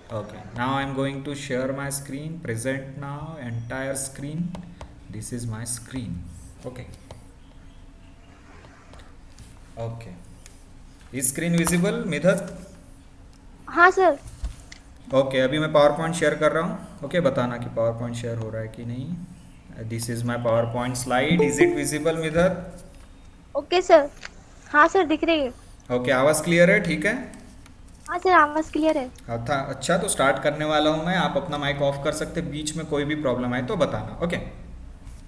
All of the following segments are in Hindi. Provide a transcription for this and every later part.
Okay, now I'm going to share my screen. Present now, entire screen. This is my screen. Okay. Okay. Is screen visible, मिधत? हाँ सर। ओके, अभी मैं पावर पॉइंट शेयर कर रहा हूँ. ओके, बताना कि पावर पॉइंट शेयर हो रहा है कि नहीं. This is my power point slide. Is it visible, Midhat? Okay sir. हाँ सर, दिख रही है। ओके, आवाज़ क्लियर है? ठीक है. हाँ सर, आवाज क्लियर है। अच्छा, तो स्टार्ट करने वाला हूँ मैं. आप अपना माइक ऑफ कर सकते, बीच में कोई भी प्रॉब्लम आए तो बताना. Okay.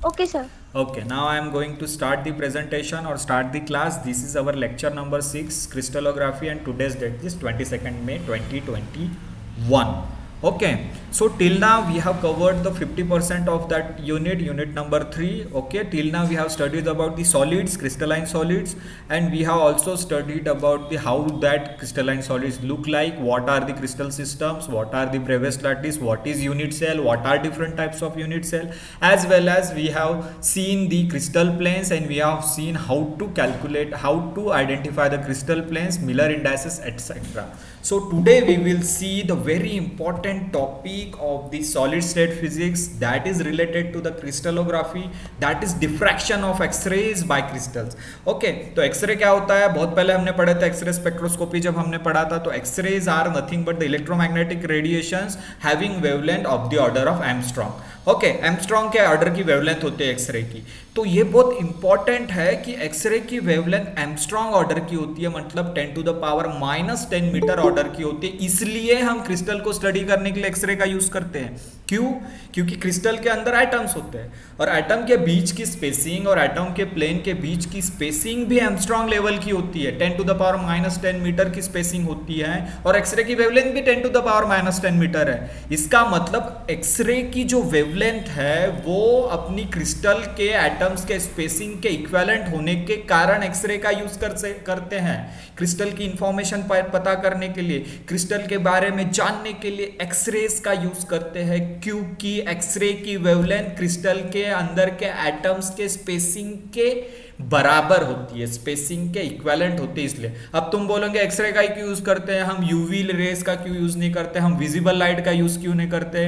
Okay sir. Okay, now I am going to start the presentation or start the class. This is our lecture number 6, crystallography, and today's date is 22nd May 2021. Okay, so till now we have covered the 50% of that unit number 3. Okay, till now we have studied about the solids, crystalline solids, and we have also studied about the how that crystalline solids look like, what are the crystal systems, what are the Bravais lattice, what is unit cell, what are different types of unit cell, as well as we have seen the crystal planes, and we have seen how to calculate, how to identify the crystal planes, Miller indices, etc. So today we will see the very important topic of the solid state physics that is related to the crystallography, that is diffraction of x-rays by crystals. Okay, तो x-ray क्या होता है? बहुत पहले हमने पढ़ा था x-ray spectroscopy. जब हमने पढ़ा था तो x-rays are nothing but the electromagnetic radiations having wavelength of the order of Armstrong. Okay, Armstrong के ऑर्डर की वेवलेंथ होती है एक्सरे की. तो ये बहुत इंपॉर्टेंट है कि एक्सरे की वेवलेंथ एमस्ट्रॉन्ग ऑर्डर की होती है, मतलब 10 to the power -10 metre order की होती है. इसलिए हम क्रिस्टल को स्टडी करने के लिए एक्सरे का यूज करते हैं. क्यों? क्योंकि क्रिस्टल के अंदर एटम्स होते हैं और एटम के बीच की स्पेसिंग और एटम के प्लेन के बीच की स्पेसिंग भी एमस्ट्रॉन्ग लेवल की होती है. 10 टू द पावर -10 मीटर की स्पेसिंग होती है और एक्सरे की वेवलेंथ भी 10 टू द पावर -10 मीटर है. इसका मतलब एक्सरे की जो वेवलेंथ है वो अपनी क्रिस्टल के एटम्स के स्पेसिंग के इक्विवेलेंट होने के कारण एक्सरे का यूज करते हैं. क्रिस्टल की इंफॉर्मेशन पता करने के लिए, क्रिस्टल के बारे में जानने के लिए एक्सरेज का यूज करते हैं, क्योंकि एक्सरे की वेवलेंथ क्रिस्टल के अंदर के एटम्स के स्पेसिंग के बराबर होती है, स्पेसिंग के इक्विवेलेंट होती है. इसलिए अब तुम बोलोगे एक्सरे का ही क्यों यूज करते हैं, हम यूवी रेस का क्यों यूज नहीं करते, हम विजिबल लाइट का यूज क्यों नहीं करते,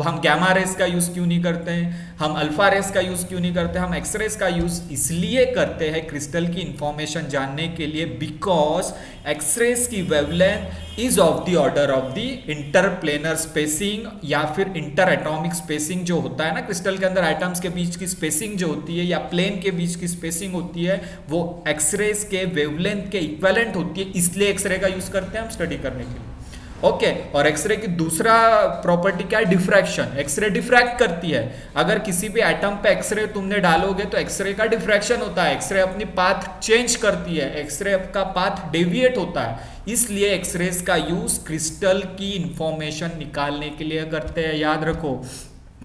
हम गैमा रेस का यूज क्यों नहीं करते, हम अल्फा रेस का यूज क्यों नहीं करते, हम एक्सरेस का यूज इसलिए करते हैं क्रिस्टल की इंफॉर्मेशन जानने के लिए, बिकॉज एक्सरेस की wavelength is of the order of the interplanar spacing या फिर इंटर एटॉमिक स्पेसिंग जो होता है ना क्रिस्टल के अंदर एटम्स के बीच की स्पेसिंग जो होती है या प्लेन के बीच की स्पेसिंग होती है वो एक्सरेस के वेवलेंथ के इक्विवेलेंट होती है. इसलिए एक्सरे का यूज करते हैं हम स्टडी करने के लिए. ओके, और एक्सरे की दूसरा प्रॉपर्टी क्या है? डिफ्रैक्शन. एक्सरे डिफ्रैक्ट करती है. अगर किसी भी एटम पे एक्सरे तुमने डालोगे तो एक्सरे का डिफ्रैक्शन होता है, एक्सरे अपनी पाथ चेंज करती है, एक्सरे का पाथ डेविएट होता है. इसलिए एक्सरेज का यूज क्रिस्टल की इंफॉर्मेशन निकालने के लिए करते हैं. याद रखो,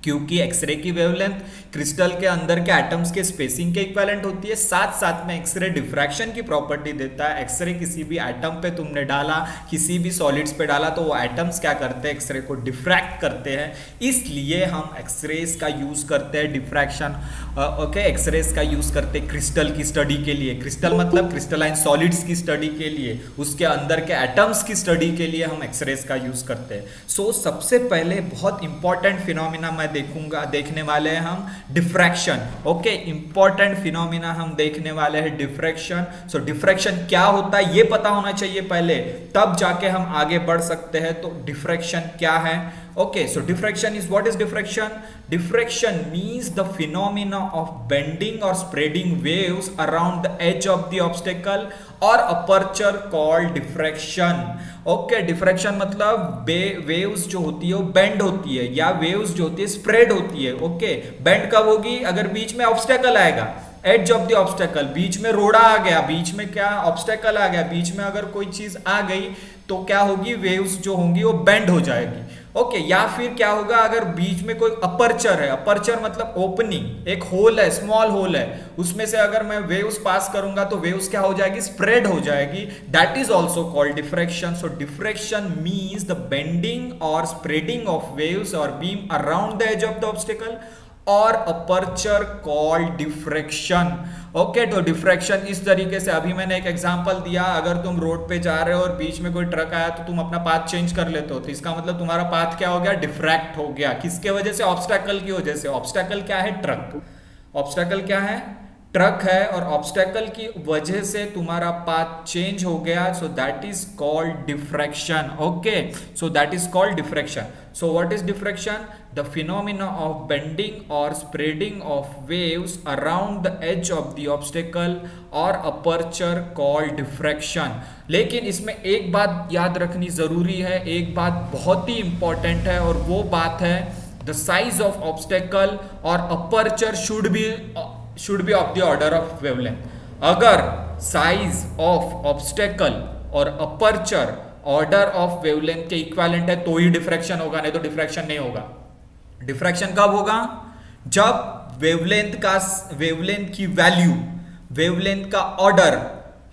क्योंकि एक्सरे की वेवलेंथ क्रिस्टल के अंदर के एटम्स के स्पेसिंग के इक्विवेलेंट होती है, साथ साथ में एक्सरे डिफ्रैक्शन की प्रॉपर्टी देता है. एक्सरे किसी भी एटम पे तुमने डाला, किसी भी सॉलिड्स पे डाला तो वो एटम्स क्या करते हैं? एक्सरे को डिफ्रैक्ट करते हैं. इसलिए हम एक्सरेज का यूज करते हैं डिफ्रैक्शन. ओके, एक्सरेज का यूज करते हैं क्रिस्टल की स्टडी के लिए. क्रिस्टल मतलब क्रिस्टलाइन सॉलिड्स की स्टडी के लिए, उसके अंदर के एटम्स की स्टडी के लिए हम एक्सरेज का यूज करते हैं. सो सबसे पहले बहुत इंपॉर्टेंट फिनोमिना मैं देखने वाले हैं हम डिफ्रैक्शन. ओके, इंपॉर्टेंट फिनोमिना हम देखने वाले हैं डिफ्रैक्शन. सो डिफ्रैक्शन क्या होता है ये पता होना चाहिए पहले, तब जाके हम आगे बढ़ सकते हैं. तो डिफ्रैक्शन क्या है? Okay, so diffraction is, what is diffraction? Diffraction means the phenomena of bending or spreading waves around the edge of the obstacle or aperture called diffraction. Okay, diffraction मतलब waves जो होती है वो bend होती है या waves जो होती है spread होती है. Okay, bend कब होगी? अगर बीच में obstacle आएगा, एज ऑफ द ऑब्स्टेकल, बीच में रोड़ा आ गया, बीच में क्या ऑब्स्टेकल आ गया, बीच में अगर कोई चीज आ गई तो क्या होगी? वेव्स जो होंगी वो बेंड हो जाएगी. ओके, या फिर क्या होगा? अगर बीच में कोई अपर्चर है, अपर्चर मतलब ओपनिंग, एक होल है, स्मॉल होल है, उसमें से अगर मैं वेव्स पास करूंगा तो वेव्स क्या हो जाएगी? स्प्रेड हो जाएगी. That is also called diffraction. So diffraction means the bending और स्प्रेडिंग ऑफ वेव्स और beam around the edge of the obstacle और अपर्चर कॉल्ड डिफ्रैक्शन। ओके, तो डिफ्रैक्शन इस तरीके से, अभी मैंने एक एग्जांपल दिया, अगर तुम रोड पे जा रहे हो और बीच में कोई ट्रक आया तो तुम अपना पाथ चेंज कर लेते हो, तो इसका मतलब तुम्हारा पाथ क्या हो गया, डिफ्रैक्ट हो गया। किसके वजह से, ऑब्स्टेकल की वजह से। ऑब्स्टेकल क्या है, ट्रक। ऑब्स्टेकल क्या है, ट्रक है, और ऑब्स्टेकल की वजह से तुम्हारा पाथ चेंज हो गया, सो that is called diffraction. Okay, so that is called diffraction. So what is diffraction? The phenomena of bending or spreading of waves around the edge of the obstacle or aperture called diffraction। लेकिन इसमें एक बात याद रखनी जरूरी है, एक बात बहुत ही इंपॉर्टेंट है, और वो बात है the size of obstacle or aperture should be of the order of wavelength। अगर size of obstacle और aperture order of wavelength के इक्विवेलेंट है तो ही डिफ्रैक्शन होगा, नहीं तो डिफ्रैक्शन नहीं होगा। डिफ्रैक्शन कब होगा? जब वेवलेंथ की वैल्यू, वेवलेंथ का ऑर्डर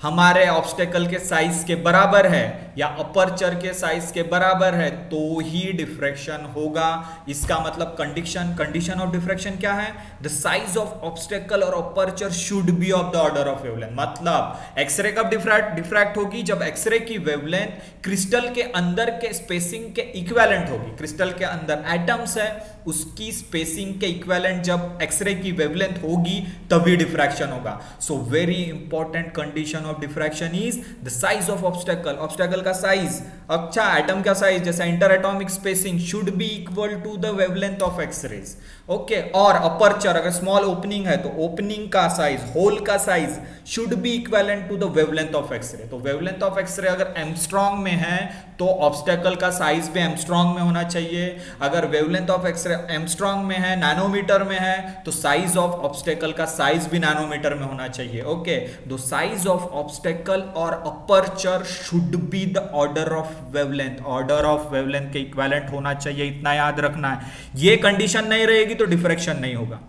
हमारे ऑब्स्टेकल के साइज के बराबर है या अपर्चर के साइज के बराबर है तो ही डिफ्रैक्शन होगा। इसका मतलब कंडीशन ऑफ डिफ्रैक्शन क्या है? द साइज ऑफ ऑब्स्टेकल और aperture should B of the order of wavelength. मतलब एक्सरे कब डिफ्रैक्ट होगी? जब एक्सरे की वेवलेंथ क्रिस्टल के अंदर के स्पेसिंग के इक्विवेलेंट होगी। क्रिस्टल के अंदर एटम्स है, उसकी स्पेसिंग के इक्विवेलेंट जब एक्सरे की वेवलेंथ होगी तभी डिफ्रैक्शन होगा। So very important condition of diffraction is the size of obstacle. Obstacle का साइज, अच्छा एटम का साइज जैसे inter atomic spacing should be equal to the wavelength of X-rays. Okay, और अपर्चर अगर स्मॉल ओपनिंग है तो ओपनिंग का साइज, होल का size should be equivalent to the wavelength of X-ray. तो वेवलेंथ ऑफ एक्सरे अगर एंगस्ट्रॉम में है तो ऑब्स्टेकल का साइज भी एंगस्ट्रॉम में होना चाहिए। अगर वेवलेंथ ऑफ एक्सरे एंगस्ट्रॉम में है, नैनोमीटर में है, तो साइज ऑफ ऑब्स्टेकल का साइज भी नैनोमीटर में होना चाहिए। Okay, the size of obstacle और aperture should be the order of wavelength. Order of wavelength के इक्विवेलेंट होना चाहिए, इतना याद रखना है। ये कंडीशन नहीं रहेगी तो डिफ्रैक्शन नहीं होगा।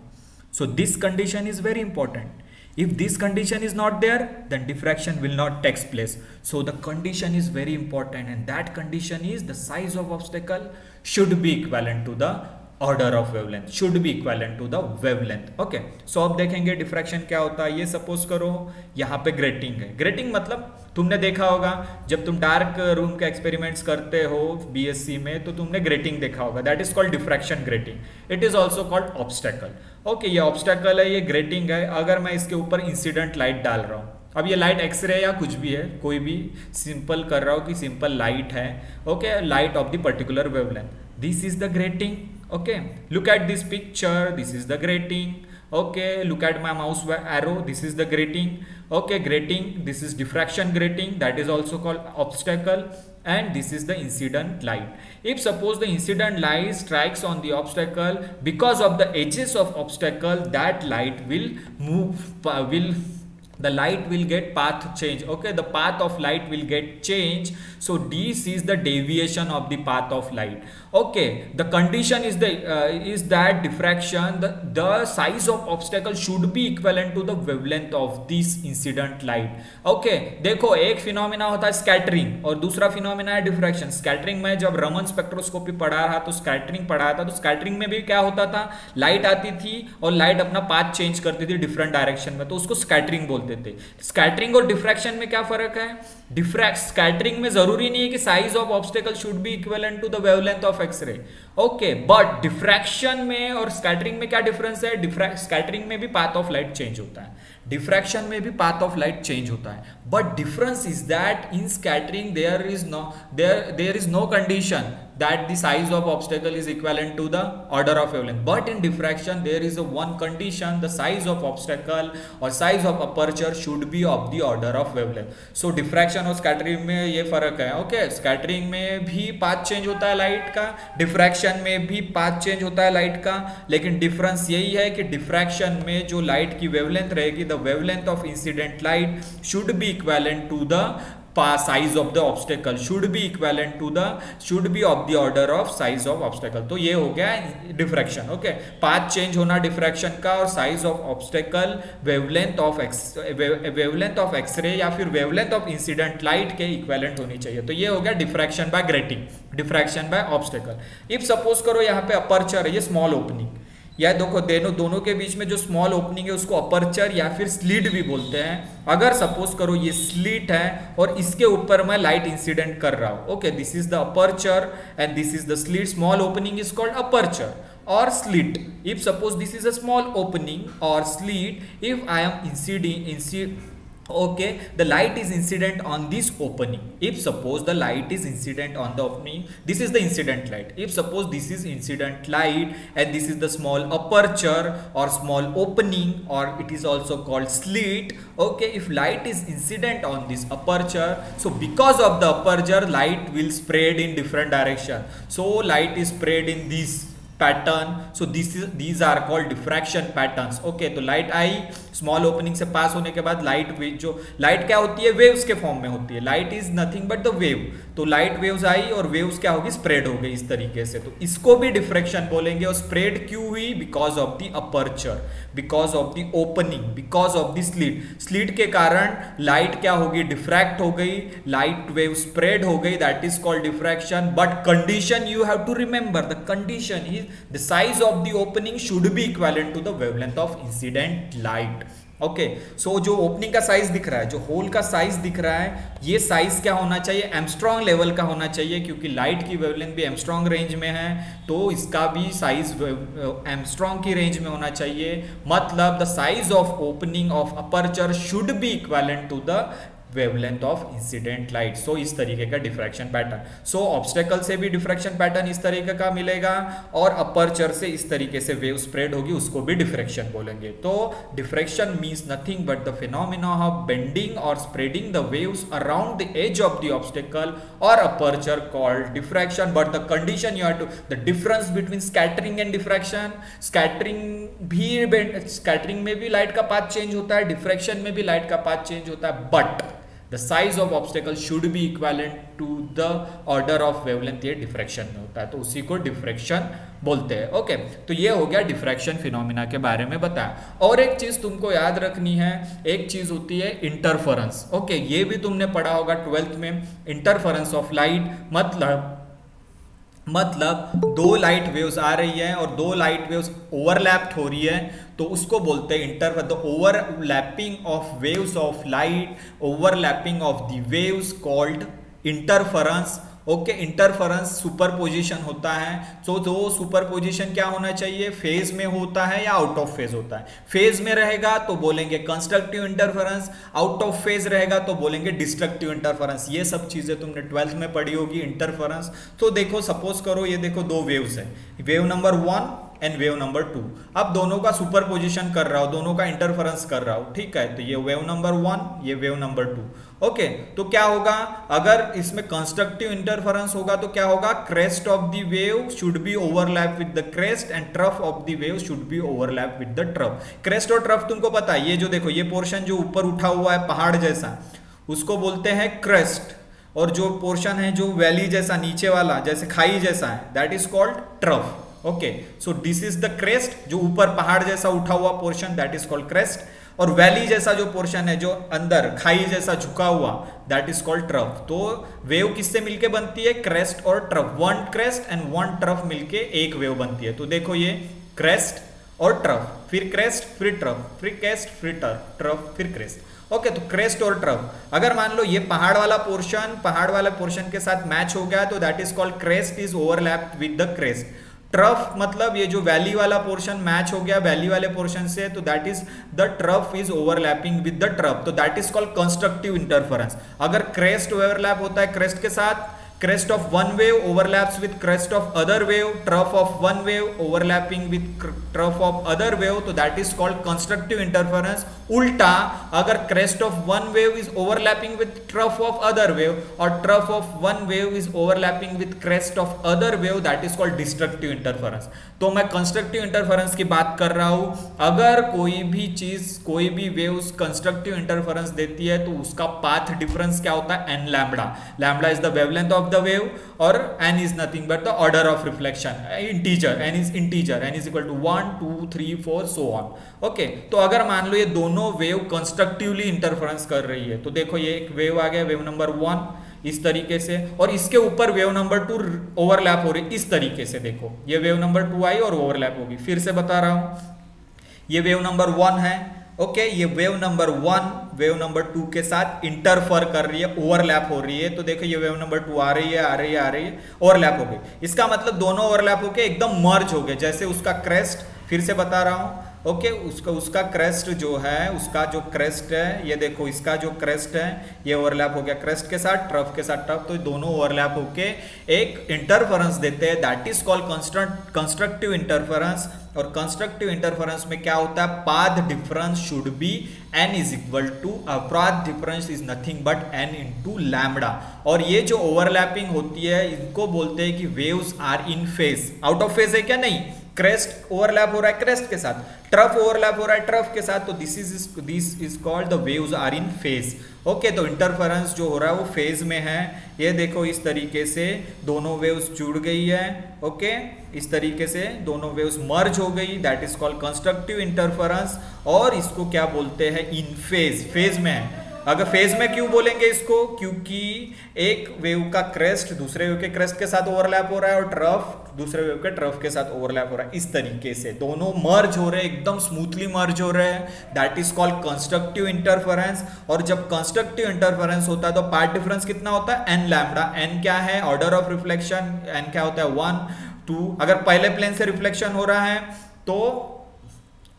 So this condition is very important. If this condition is not there, then diffraction will not take place. So the condition is very important, and that condition is the size of obstacle should be equivalent to the order of wavelength, should be equivalent to the wavelength. Okay, so अब देखेंगे डिफ्रैक्शन क्या होता है। ये सपोज करो यहाँ पे ग्रेटिंग है। ग्रेटिंग मतलब तुमने देखा होगा जब तुम डार्क रूम के एक्सपेरिमेंट्स करते हो बीएससी में तो तुमने ग्रेटिंग देखा होगा, that is called diffraction grating. It is also called obstacle. Okay, ये ऑब्स्टेकल है, ये ग्रेटिंग है। अगर मैं इसके ऊपर इंसिडेंट लाइट डाल रहा हूँ, अब ये लाइट एक्सरे या कुछ भी है, कोई भी सिंपल कर रहा हो कि सिंपल लाइट है, okay, light of the particular wavelength, this is the grating. Okay, look at this picture, this is the grating. Okay, look at my mouse arrow, this is the grating. Okay, grating, this is diffraction grating, that is also called obstacle, and this is the incident light. If suppose the incident light strikes on the obstacle, because of the edges of obstacle, that light will move, the light will get path change. Okay, the path of light will get changed. So this is the deviation of the path of light. Okay, the condition is that diffraction, the size of obstacle should be equivalent to the wavelength of this incident light. Okay, देखो एक फिनोमिना होता है स्कैटरिंग और दूसरा फिनोमिना है डिफ्रैक्शन। स्कैटरिंग में जब रमन स्पेक्ट्रोस्कोपी पढ़ा रहा तो स्कैटरिंग पढ़ा था, तो स्कैटरिंग में भी क्या होता था, लाइट आती थी और लाइट अपना पाथ चेंज करती थी डिफरेंट डायरेक्शन में, तो उसको स्कैटरिंग बोलते थे। स्कैटरिंग और डिफ्रैक्शन में क्या फर्क है? स्कैटरिंग में जरूरी नहीं है कि size of obstacle should be equivalent to the wavelength of X-ray. Okay, but diffraction में और स्कैटरिंग में क्या डिफरेंस है? स्कैटरिंग में भी पाथ ऑफ लाइट चेंज होता है, डिफ्रैक्शन में भी पाथ ऑफ लाइट चेंज होता है, but difference is that in scattering there is no condition that the size of obstacle is equivalent to the order of wavelength, but in diffraction there is a one condition, the size of obstacle or size of aperture should be of the order of wavelength. So diffraction और scattering में ये फर्क है। ओके, स्कैटरिंग में भी पाथ चेंज होता है लाइट का, डिफ्रैक्शन में भी पाथ चेंज होता है लाइट का, लेकिन डिफरेंस यही है कि डिफ्रैक्शन में जो लाइट की वेवलेंथ रहेगी, the wavelength of incident light should be equivalent to the size of the obstacle, should be of the order of size of obstacle। तो ये हो गया डिफ्रैक्शन। ओके, पाथ चेंज होना डिफ्रैक्शन का और size of obstacle wavelength of X-ray या फिर वेवलेंथ ऑफ इंसिडेंट लाइट के इक्विवेलेंट होनी चाहिए। तो ये हो गया diffraction by grating, diffraction by obstacle. If suppose करो यहाँ पे अपर्चर है, ये स्मॉल ओपनिंग, या देखो दोनों के बीच में जो स्मॉल ओपनिंग है उसको अपर्चर या फिर स्लिट भी बोलते हैं। अगर सपोज करो ये स्लिट है और इसके ऊपर मैं लाइट इंसिडेंट कर रहा हूं, okay, this is the aperture and this is the slit, small opening is called aperture or slit. If suppose this is a small opening or slit, if I am okay, the light is incident on this opening. If suppose the light is incident on the opening, this is the incident light. If suppose this is incident light and this is the small aperture or small opening, or it is also called slit, okay, if light is incident on this aperture, so because of the aperture light will spread in different direction, so light is spread in this pattern, so these are called diffraction patterns, okay. तो लाइट आई स्मॉल ओपनिंग से पास होने के बाद लाइट क्या होती है, वेव्स के फॉर्म में होती है, light is nothing but the wave, तो लाइट वेव्स आई और वेव्स क्या होगी, स्प्रेड हो गई इस तरीके से, तो इसको भी डिफ्रेक्शन बोलेंगे। और स्प्रेड क्यों हुई, because of the aperture, because of the opening, because of the slit के कारण लाइट क्या होगी, डिफ्रैक्ट हो गई, लाइट वेव स्प्रेड हो गई, that is called diffraction. But condition you have to remember, the condition is the size of the opening should be equivalent to the wavelength of incident light, okay. So जो ओपनिंग का साइज दिख रहा है, जो होल का साइज दिख रहा है, ये साइज क्या होना चाहिए, एमस्ट्रॉन्ग लेवल का होना चाहिए, क्योंकि लाइट की वेवलेंथ भी एमस्ट्रॉन्ग रेंज में है, तो इसका भी साइज एमस्ट्रॉन्ग की रेंज में होना चाहिए। मतलब the size of opening of aperture should be equivalent to the wavelength of incident light. So इस तरीके का डिफ्रैक्शन पैटर्न, सो ऑब्स्टेकल से भी डिफ्रैक्शन पैटर्न इस तरीके का मिलेगा, और अपर्चर से इस तरीके से वेव स्प्रेड होगी, उसको भी डिफ्रैक्शन बोलेंगे। तो diffraction means nothing but the phenomena of bending और spreading the waves around the edge of the obstacle और aperture called diffraction. But the condition you have to, the difference between scattering and diffraction, scattering में भी लाइट का पाथ चेंज होता है, डिफ्रैक्शन में भी लाइट का पाथ चेंज होता है, but the size of obstacle should be equivalent to the order of wavelength, ये डिफ्रैक्शन में होता है, तो उसी को डिफ्रैक्शन बोलते हैं, ओके। तो ये हो गया डिफ्रैक्शन फिनोमिना के बारे में बताया। और एक चीज तुमको याद रखनी है, एक चीज होती है इंटरफेरेंस, ओके, ये भी तुमने पढ़ा होगा 12th में। इंटरफेरेंस ऑफ लाइट मतलब दो लाइट वेव्स आ रही है और दो लाइट वेव्स ओवरलैप हो रही है, तो उसको बोलते हैं interference. The overlapping of waves of light, overlapping of the waves called interference, okay. Interference superposition होता है, तो जो सुपरपोजिशन क्या होना चाहिए, फेज में होता है या आउट ऑफ फेज होता है। फेज में रहेगा तो बोलेंगे constructive interference, out of phase रहेगा तो बोलेंगे डिस्ट्रक्टिव इंटरफेरेंस। ये सब चीजें तुमने 12th में पढ़ी होगी, इंटरफेरेंस। तो देखो सपोज करो ये देखो दो वेव्स है, wave number 1 and wave number 2, अब दोनों का सुपरपोजिशन कर रहा हूं, दोनों का इंटरफेरेंस कर रहा हूं, ठीक है। तो ये वेव नंबर 1, ये वेव नंबर 2, ओके। तो क्या होगा, अगर इसमें कंस्ट्रक्टिव इंटरफेरेंस होगा तो क्या होगा, crest of the wave should be overlap with the crest and trough of the wave should be overlap with the trough. Crest और ट्रफ तुमको पता है, ये जो देखो ये पोर्शन जो ऊपर उठा हुआ है पहाड़ जैसा, उसको बोलते हैं क्रेस्ट, और जो पोर्शन है जो वैली जैसा नीचे वाला जैसे खाई जैसा है, that is called trough, okay. So this is the crest, जो ऊपर पहाड़ जैसा उठा हुआ portion, that is called crest, और वैली जैसा जो पोर्शन है जो अंदर खाई जैसा झुका हुआ, दैट इज कॉल्ड ट्रफ। तो वेव किससे मिलके बनती है, क्रेस्ट और trough, one crest and one trough मिलके एक वेव बनती है। तो देखो ये क्रेस्ट और ट्रफ, फिर क्रेस्ट फिर ट्रफ, फिर क्रेस्ट फिर ट्रफ फिर क्रेस्ट, ओके। तो क्रेस्ट और ट्रफ, अगर मान लो ये पहाड़ वाला पोर्शन के साथ मैच हो गया तो that is called crest is overlap with the crest. Trough मतलब ये जो वैली वाला पोर्शन मैच हो गया वैली वाले पोर्शन से, तो that is the trough is overlapping with the trough, तो that is called constructive interference. अगर क्रेस्ट ओवरलैप होता है क्रेस्ट के साथ, crest of one wave overlaps with crest of other wave, trough of one wave overlapping with trough of other wave, तो that is called constructive interference। उल्टा अगर crest of one wave is overlapping with trough of other wave और trough of one wave is overlapping with crest of other wave, that is called destructive interference। तो मैं constructive interference की बात कर रहा हूं, अगर कोई भी चीज कोई भी वेव्स कंस्ट्रक्टिव इंटरफेरेंस देती है तो उसका पाथ डिफरेंस क्या होता है, n lambda. Lambda is the wavelength of the wave or n is nothing but the order of reflection, integer, n is integer, n is equal to 1 2 3 4 so on, okay। तो अगर मान लो ये दोनों वेव कंस्ट्रक्टिवली इंटरफेरेंस कर रही है, तो देखो ये एक वेव आ गया वेव नंबर 1, इस तरीके से, और इसके ऊपर वेव नंबर 2 ओवरलैप हो रही है इस तरीके से। देखो ये वेव नंबर 2 आई और ओवरलैप होगी। फिर से बता रहा हूं, ये वेव नंबर 1 है, ओके, ये वेव नंबर 1 वेव नंबर 2 के साथ इंटरफर कर रही है, ओवरलैप हो रही है। तो देखो ये वेव नंबर 2 आ रही है, आ रही है, आ रही है, ओवरलैप हो गई। इसका मतलब दोनों ओवरलैप होके एकदम मर्ज हो गए, जैसे उसका क्रेस्ट, फिर से बता रहा हूं, ओके, उसका क्रेस्ट जो है, उसका जो क्रेस्ट है, ये देखो इसका जो क्रेस्ट है ये ओवरलैप हो गया क्रेस्ट के साथ, ट्रफ के साथ ट्रफ, तो दोनों ओवरलैप होके एक इंटरफेरेंस देते हैं, that is called constructive interference. और कंस्ट्रक्टिव इंटरफेरेंस में क्या होता है, path difference should be n is equal to, path difference is nothing but n into lambda. और ये जो ओवरलैपिंग होती है इनको बोलते हैं कि waves are in phase. Out of phase है क्या, नहीं, क्रेस्ट ओवरलैप हो रहा है क्रेस्ट के साथ, ट्रफ ओवरलैप हो रहा है ट्रफ के साथ, तो this is called the waves are in phase. Okay, तो इंटरफेरेंस जो हो रहा है वो फेज में है। ये देखो इस तरीके से दोनों वेव्स जुड़ गई है, ओके, इस तरीके से दोनों वेव्स मर्ज हो गई, that is called constructive interference. और इसको क्या बोलते हैं, इन फेज, फेज में है। अगर फेज में क्यों बोलेंगे इसको, क्योंकि एक वेव का क्रेस्ट दूसरे वेव के क्रेस्ट के साथ ओवरलैप हो रहा है और ट्रफ दूसरे वेव के ट्रफ के साथ ओवरलैप हो रहा है, इस तरीके से दोनों मर्ज हो रहे हैं, एकदम स्मूथली मर्ज हो रहे हैं, that is called constructive interference. और जब कंस्ट्रक्टिव इंटरफेरेंस होता है तो पाथ डिफरेंस कितना होता है, n लैम्बडा। n क्या है, ऑर्डर ऑफ रिफ्लेक्शन, n क्या होता है 1 2। अगर पहले प्लेन से रिफ्लेक्शन हो रहा है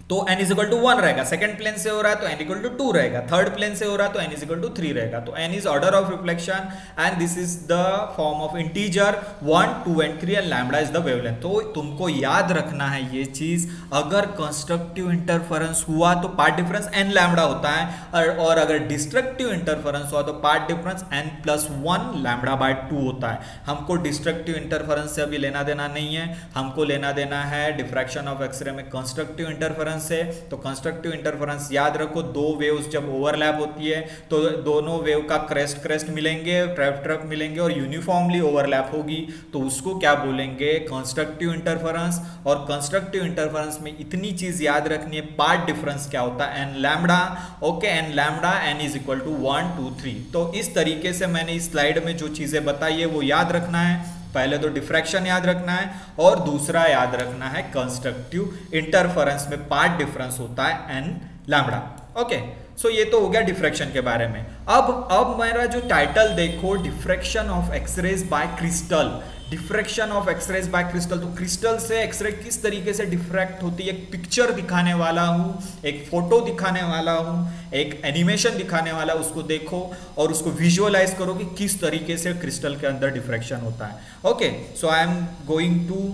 तो n इज इक्वल टू 1 रहेगा, सेकंड प्लेन से हो रहा है तो n इक्वल टू 2 रहेगा, थर्ड प्लेन से हो रहा है तो n इज इक्वल टू 3 रहेगा। तो n is order of reflection and this is the form of integer 1 2 and 3 and lambda is the wavelength. तो तुमको याद रखना है ये चीज, अगर कंस्ट्रक्टिव इंटरफेरेंस हुआ तो पाथ डिफरेंस n लैम्बडा होता है, और अगर डिस्ट्रक्टिव इंटरफेरेंस हुआ तो path difference n+1 lambda bye 2 होता है। हमको डिस्ट्रक्टिव इंटरफेरेंस से अभी लेना देना नहीं है, हमको लेना देना है डिफ्रैक्शन ऑफ एक्सरे में कंस्ट्रक्टिव इंटरफेरेंस से। तो कंस्ट्रक्टिव इंटरफेरेंस याद रखो, दो वेव्स जब ओवरलैप होती है तो दोनों वेव का क्रेस्ट मिलेंगे, ट्रफ मिलेंगे और यूनिफॉर्मली ओवरलैप होगी, तो उसको क्या बोलेंगे, कंस्ट्रक्टिव इंटरफेरेंस। और कंस्ट्रक्टिव इंटरफेरेंस में इतनी चीज याद रखनी है, पाथ डिफरेंस क्या होता है, n lambda, okay, n lambda, n is equal to 1 2 3। तो इस तरीके से मैंने इस स्लाइड में जो चीजें बताई है वो याद रखना है। पहले तो डिफ्रैक्शन याद रखना है और दूसरा याद रखना है कंस्ट्रक्टिव इंटरफेरेंस में पाथ डिफरेंस होता है n लैम्बडा। ओके, सो ये तो हो गया डिफ्रैक्शन के बारे में। अब मेरा जो टाइटल देखो, diffraction of X-rays by crystal. Diffraction of X-rays by crystal, तो क्रिस्टल से एक्सरे किस तरीके से डिफ्रैक्ट होती है, एक पिक्चर दिखाने वाला हूँ, एक फोटो दिखाने वाला हूँ, एक एनिमेशन दिखाने वाला, उसको देखो और उसको विजुअलाइज करो कि किस तरीके से क्रिस्टल के अंदर डिफ्रैक्शन होता है। Okay, so I am going to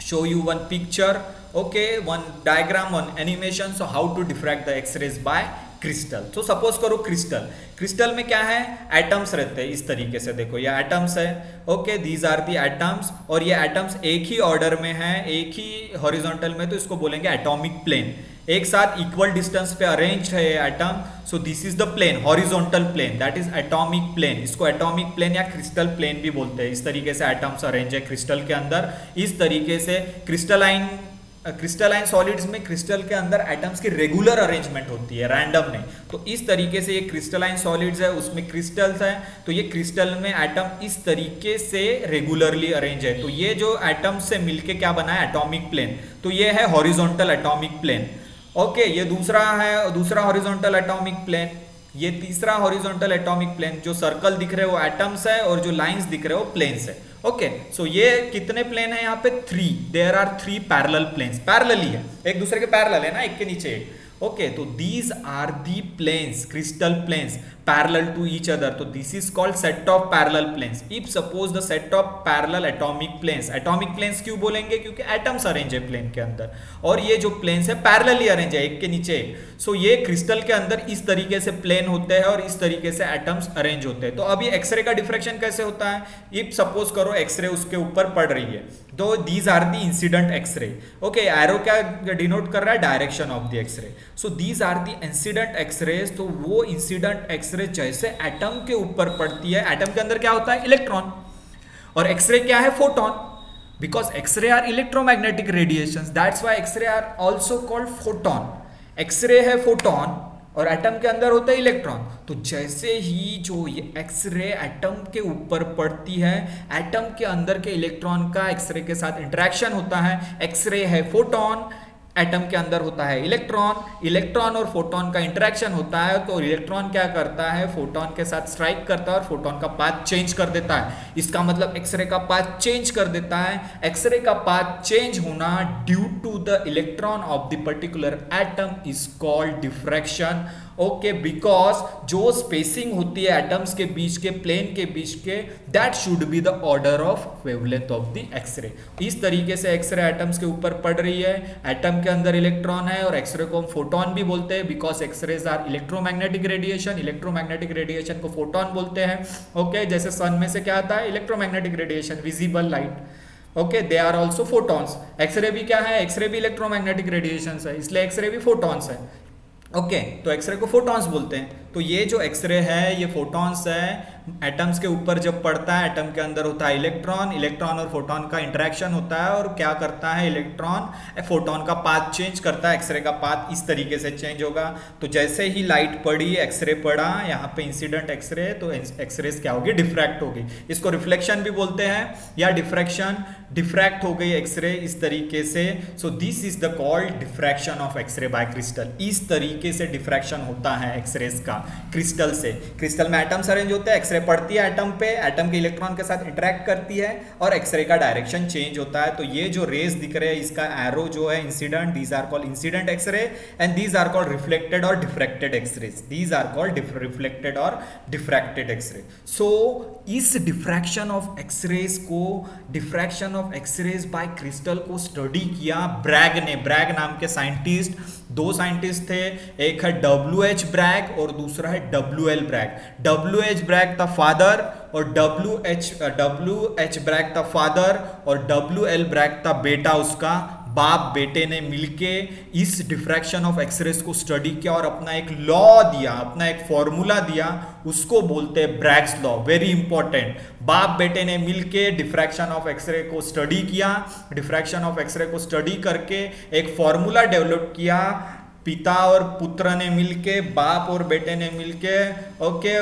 show you one picture, okay, one diagram, one animation, so how to diffract the X-rays by crystal. तो सपोज करो क्रिस्टल में क्या है, एटम्स रहते हैं इस तरीके से, देखो ये एटम्स है, okay, these are the atoms, और ये एटम्स एक ही ऑर्डर में है, एक ही हॉरिजॉन्टल में, तो इसको बोलेंगे एटॉमिक प्लेन। एक साथ इक्वल डिस्टेंस पे अरेंज है ये atom, so this is the plane, horizontal plane, that is atomic plane. इसको एटॉमिक प्लेन या क्रिस्टल प्लेन भी बोलते हैं। इस तरीके से एटम्स अरेंज है क्रिस्टल के अंदर, इस तरीके से क्रिस्टलाइन सॉलिड्स में क्रिस्टल के अंदर एटम्स की रेगुलर अरेंजमेंट होती है, रैंडम नहीं। तो इस तरीके से ये क्रिस्टलाइन सॉलिड्स है, उसमें क्रिस्टल्स है, तो ये क्रिस्टल में एटम इस तरीके से रेगुलरली अरेंज है। तो ये जो एटम से मिलके क्या बना है, एटॉमिक प्लेन, तो ये है हॉरिजॉन्टल एटॉमिक प्लेन। ओके, ये दूसरा हॉरिजॉन्टल एटॉमिक प्लेन, ये तीसरा हॉरिजॉन्टल एटॉमिक प्लेन। जो सर्कल दिख रहे हैं वो एटम्स है और जो लाइंस दिख रहे हैं वो प्लेन्स है। ओके, सो ये कितने प्लेन है यहाँ पे, 3, there are 3 parallel planes, parallel ही है, एक दूसरे के पैरेलल है ना, एक के नीचे एक। ओके, तो these are the planes, crystal planes parallel to each other, तो this is called set of parallel planes. If suppose the set of parallel atomic planes, atomic planes क्यों बोलेंगे, क्योंकि एटम्स अरेंज है प्लेन के अंदर, और ये जो प्लेन्स है पैरेलली अरेंज है, एक के नीचे एक। सो ये क्रिस्टल के अंदर इस तरीके से प्लेन होते हैं और इस तरीके से एटम्स अरेंज होते हैं। तो अब ये एक्सरे का डिफ्रैक्शन कैसे होता है, इफ सपोज करो एक्सरे उसके ऊपर पड़ रही है, तो these are the incident X-ray. Okay, arrow क्या डिनोट कर रहा है, direction of the X-ray. So these are the incident X-rays, तो वो इंसिडेंट एक्सरे जैसे एटम के ऊपर पड़ती है, एटम के अंदर क्या होता है, इलेक्ट्रॉन, और एक्सरे क्या है, photon, because X-ray are electromagnetic radiations, that's why X-ray are also called photon. X-ray है फोटॉन, और एटम के अंदर होता है इलेक्ट्रॉन। तो जैसे ही जो ये एक्सरे एटम के ऊपर पड़ती है, एटम के अंदर के इलेक्ट्रॉन का एक्सरे के साथ इंटरेक्शन होता है। एक्सरे है फोटोन, एटम के अंदर होता है इलेक्ट्रॉन, इलेक्ट्रॉन और फोटोन का इंटरेक्शन होता है। तो इलेक्ट्रॉन क्या करता है, फोटोन के साथ स्ट्राइक करता है और फोटोन का पाथ चेंज कर देता है। इसका मतलब एक्सरे का पाथ चेंज कर देता है। एक्सरे का पाथ चेंज होना due to the electron of the particular atom is called diffraction. Okay, because जो स्पेसिंग होती है एटम्स के बीच के, प्लेन के बीच के, that should be the order of wavelength of the X-ray. इस तरीके से एक्सरे एटम्स के ऊपर पड़ रही है, एटम के अंदर इलेक्ट्रॉन है और एक्सरे को हम फोटोन भी बोलते हैं because X-rays are electromagnetic radiation. Electromagnetic radiation को फोटोन बोलते हैं। ओके, जैसे सन में से क्या आता है, electromagnetic radiation, visible light. Okay, they are also photons. X-ray भी क्या है, एक्सरे भी इलेक्ट्रोमैग्नेटिक रेडिएशन है, इसलिए एक्सरे भी फोटॉन्स है। ओके, तो एक्सरे को फोटॉन्स बोलते हैं। तो ये जो एक्सरे है ये फोटॉन्स है, एटम्स के ऊपर जब पड़ता है, एटम के अंदर होता है इलेक्ट्रॉन, इलेक्ट्रॉन और फोटॉन का इंटरेक्शन होता है और क्या करता है, इलेक्ट्रॉन फोटॉन का पाथ चेंज करता है। एक्सरे का पाथ इस तरीके से चेंज होगा। तो जैसे ही लाइट पड़ी, एक्सरे पड़ा, यहाँ पे इंसिडेंट एक्सरे, तो एक्सरेज क्या होगी, डिफ्रैक्ट होगी। इसको रिफ्लेक्शन भी बोलते हैं या डिफ्रैक्शन। डिफ्रैक्ट हो गई एक्सरे इस तरीके से। So this is the called diffraction of X-ray by crystal. इस तरीके से डिफ्रैक्शन होता है एक्सरेज का क्रिस्टल से। क्रिस्टल में एटम्स अरेंज होते हैं, एक्सरे पड़ती है एटम पे, एटम के इलेक्ट्रॉन के साथ इंटरेक्ट करती है और एक्सरे का डायरेक्शन चेंज होता है। तो ये जो रेज दिख रहे हैं, इसका एरो जो है incident, these are called incident X-ray and these are called reflected और diffracted X-rays. These are called reflected और डिफ्रैक्टेड एक्सरे। सो इस डिफ्रैक्शन ऑफ एक्सरेज को, diffraction of X-rays by crystal को स्टडी किया ब्रैग ने। ब्रैग नाम के साइंटिस्ट, दो साइंटिस्ट थे, एक है W.H. ब्रैग और दूसरा है W.L. ब्रैग। W.H. ब्रैग था फादर और W.H. ब्रैग था फादर और W.L. ब्रैग था बेटा। उसका बाप बेटे ने मिलके इस डिफ्रैक्शन ऑफ एक्सरेज को स्टडी किया और अपना एक लॉ दिया, अपना एक फॉर्मूला दिया, उसको बोलते हैं ब्रैग्स लॉ। Very important. बाप बेटे ने मिलके डिफ्रैक्शन ऑफ एक्सरे को स्टडी किया। डिफ्रैक्शन ऑफ एक्सरे को स्टडी करके एक फॉर्मूला डेवलप किया। पिता और पुत्र ने मिलके, बाप और बेटे ने मिलके, ओके,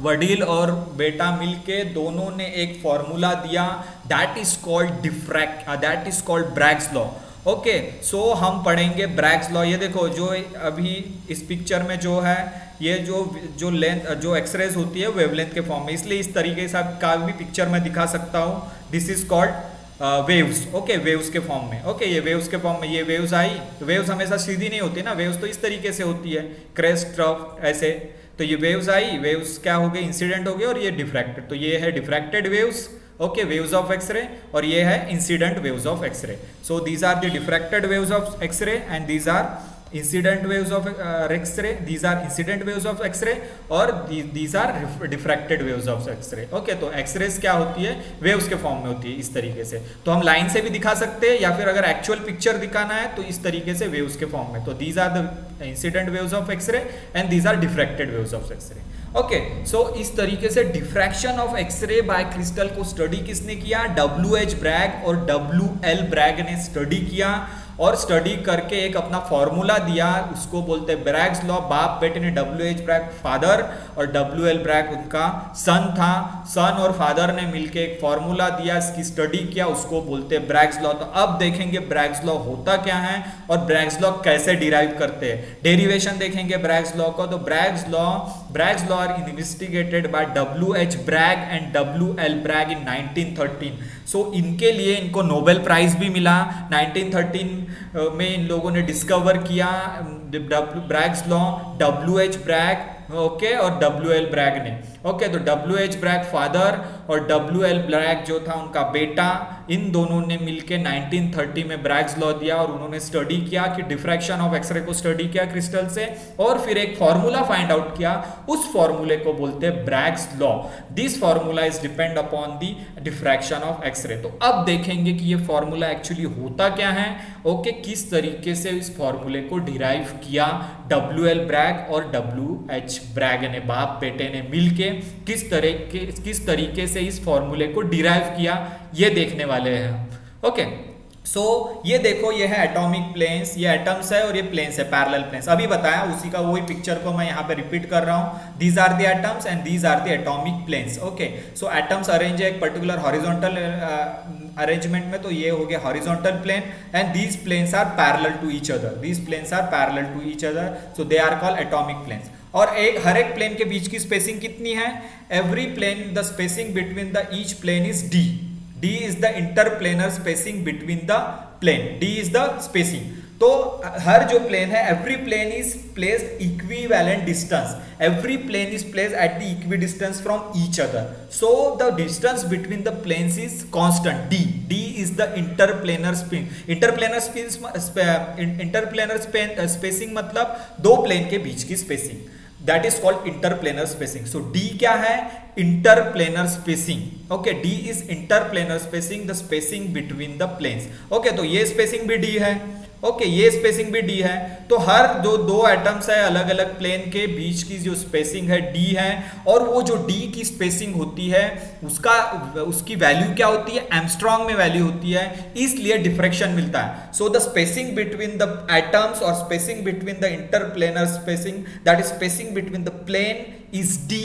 वडील और बेटा मिलके दोनों ने एक फॉर्मूला दिया, that is called Bragg's law. Okay, so हम पढ़ेंगे ब्रैग्स लॉ। ये देखो जो अभी इस पिक्चर में जो है, ये जो लेंथ, जो एक्सरेज होती है वेवलेंथ के फॉर्म में, इसलिए इस तरीके से का भी पिक्चर में दिखा सकता हूँ। This is called waves. Okay, waves के फॉर्म में। ओके, ये वेव्स के फॉर्म में ये वेव्स आई। वेव्स हमेशा सीधी नहीं होती ना, वेव्स तो इस तरीके से होती है, क्रेस्ट, ट्रफ, ऐसे। तो ये वेव्स आई, वेव्स क्या हो गई, इंसिडेंट हो गए और ये डिफ्रैक्टेड। तो ये है diffracted waves, okay, waves of X-ray, और ये है incident waves of X-ray. So these are the diffracted waves of X-ray and these are incident waves of X-ray. These are incident waves of X-ray और these are diffracted waves of X-ray. Okay, तो एक्सरेज क्या होती है, वेव्स के फॉर्म में होती है इस तरीके से। तो हम लाइन से भी दिखा सकते हैं या फिर अगर एक्चुअल पिक्चर दिखाना है तो इस तरीके से वेव्स के फॉर्म में। तो these are the incident waves of X-ray and these are diffracted waves of X-ray. Okay, so इस तरीके से diffraction of X-ray by crystal को स्टडी किसने किया, W.H. ब्रैग और W.L. ब्रैग ने स्टडी किया और स्टडी करके एक अपना फॉर्मूला दिया, उसको बोलते हैं ब्रैग्स लॉ। बाप बेटे ने W.H. ब्रैग फादर और W.L. ब्रैग उनका सन था। सन और फादर ने मिलके एक फॉर्मूला दिया, इसकी स्टडी किया, उसको बोलते हैं ब्रैग्स लॉ। तो अब देखेंगे ब्रैग्स लॉ होता क्या है और ब्रैग्स लॉ कैसे डिराइव करते हैं। डेरिवेशन देखेंगे ब्रैग्स लॉ को। तो Bragg's law are investigated by W.H. Bragg and W.L. Bragg in 1913। So इनके लिए इनको नोबेल प्राइज भी मिला। 1913 में इन लोगों ने डिस्कवर किया Bragg's law, W.H. Bragg, okay, और W.L. ब्रैग ने। ओके, तो W.H. ब्रैग फादर और W.L. ब्रैग जो था उनका बेटा, इन दोनों ने मिलके 1930 में ब्रैग्स लॉ दिया और उन्होंने स्टडी किया कि डिफ्रैक्शन ऑफ एक्सरे को स्टडी किया क्रिस्टल से और फिर एक फॉर्मूला फाइंड आउट किया। उस फॉर्मूले को बोलते हैं Bragg's law. This formula is depend upon the diffraction of X-ray. तो अब देखेंगे कि ये फॉर्मूला एक्चुअली होता क्या है। ओके, किस तरीके से इस फॉर्मूले को डिराइव किया W.L. ब्रैग और W.H. ब्रैग ने, बाप बेटे ने मिलके किस तरीके से इस फॉर्मूले को डिराइव किया, ये देखने वाले हैं। ओके, सो ये देखो, ये है एटॉमिक प्लेन्स, ये एटम्स है और ये प्लेन्स है, पैरेलल प्लेन्स। अभी बताया उसी का वही पिक्चर को मैं यहाँ पे रिपीट कर रहा हूँ। These are the atoms and these are the atomic planes. Okay, so atoms arrange है एक पर्टिकुलर हॉरिजॉन्टल अरेंजमेंट में, तो ये हो गया horizontal plane and these planes are parallel to each other, these planes are parallel to each other, so they are called atomic planes. और हर एक प्लेन के बीच की स्पेसिंग कितनी है? Every plane the spacing between the each plane is D. D is the interplanar spacing between the plane. D is the spacing. तो हर जो प्लेन है, every plane is placed equivalent distance. Every plane is placed at the equidistance from each other. So the distance between the planes is constant. D. D is the interplanar spin. Interplanar spacing मतलब दो प्लेन के बीच की spacing, that is called interplanar spacing. So D क्या है? Interplanar spacing. Okay, D is interplanar spacing, the spacing between the planes. Okay, तो ये स्पेसिंग भी D है। ओके, ये स्पेसिंग भी डी है। तो हर जो दो एटम्स है अलग अलग प्लेन के बीच की जो स्पेसिंग है डी है, और वो जो डी की स्पेसिंग होती है उसकी वैल्यू क्या होती है? एंगस्ट्रॉम में वैल्यू होती है, इसलिए डिफ्रैक्शन मिलता है। So the spacing between the atoms और spacing between the interplanar spacing, that is spacing between the plane is D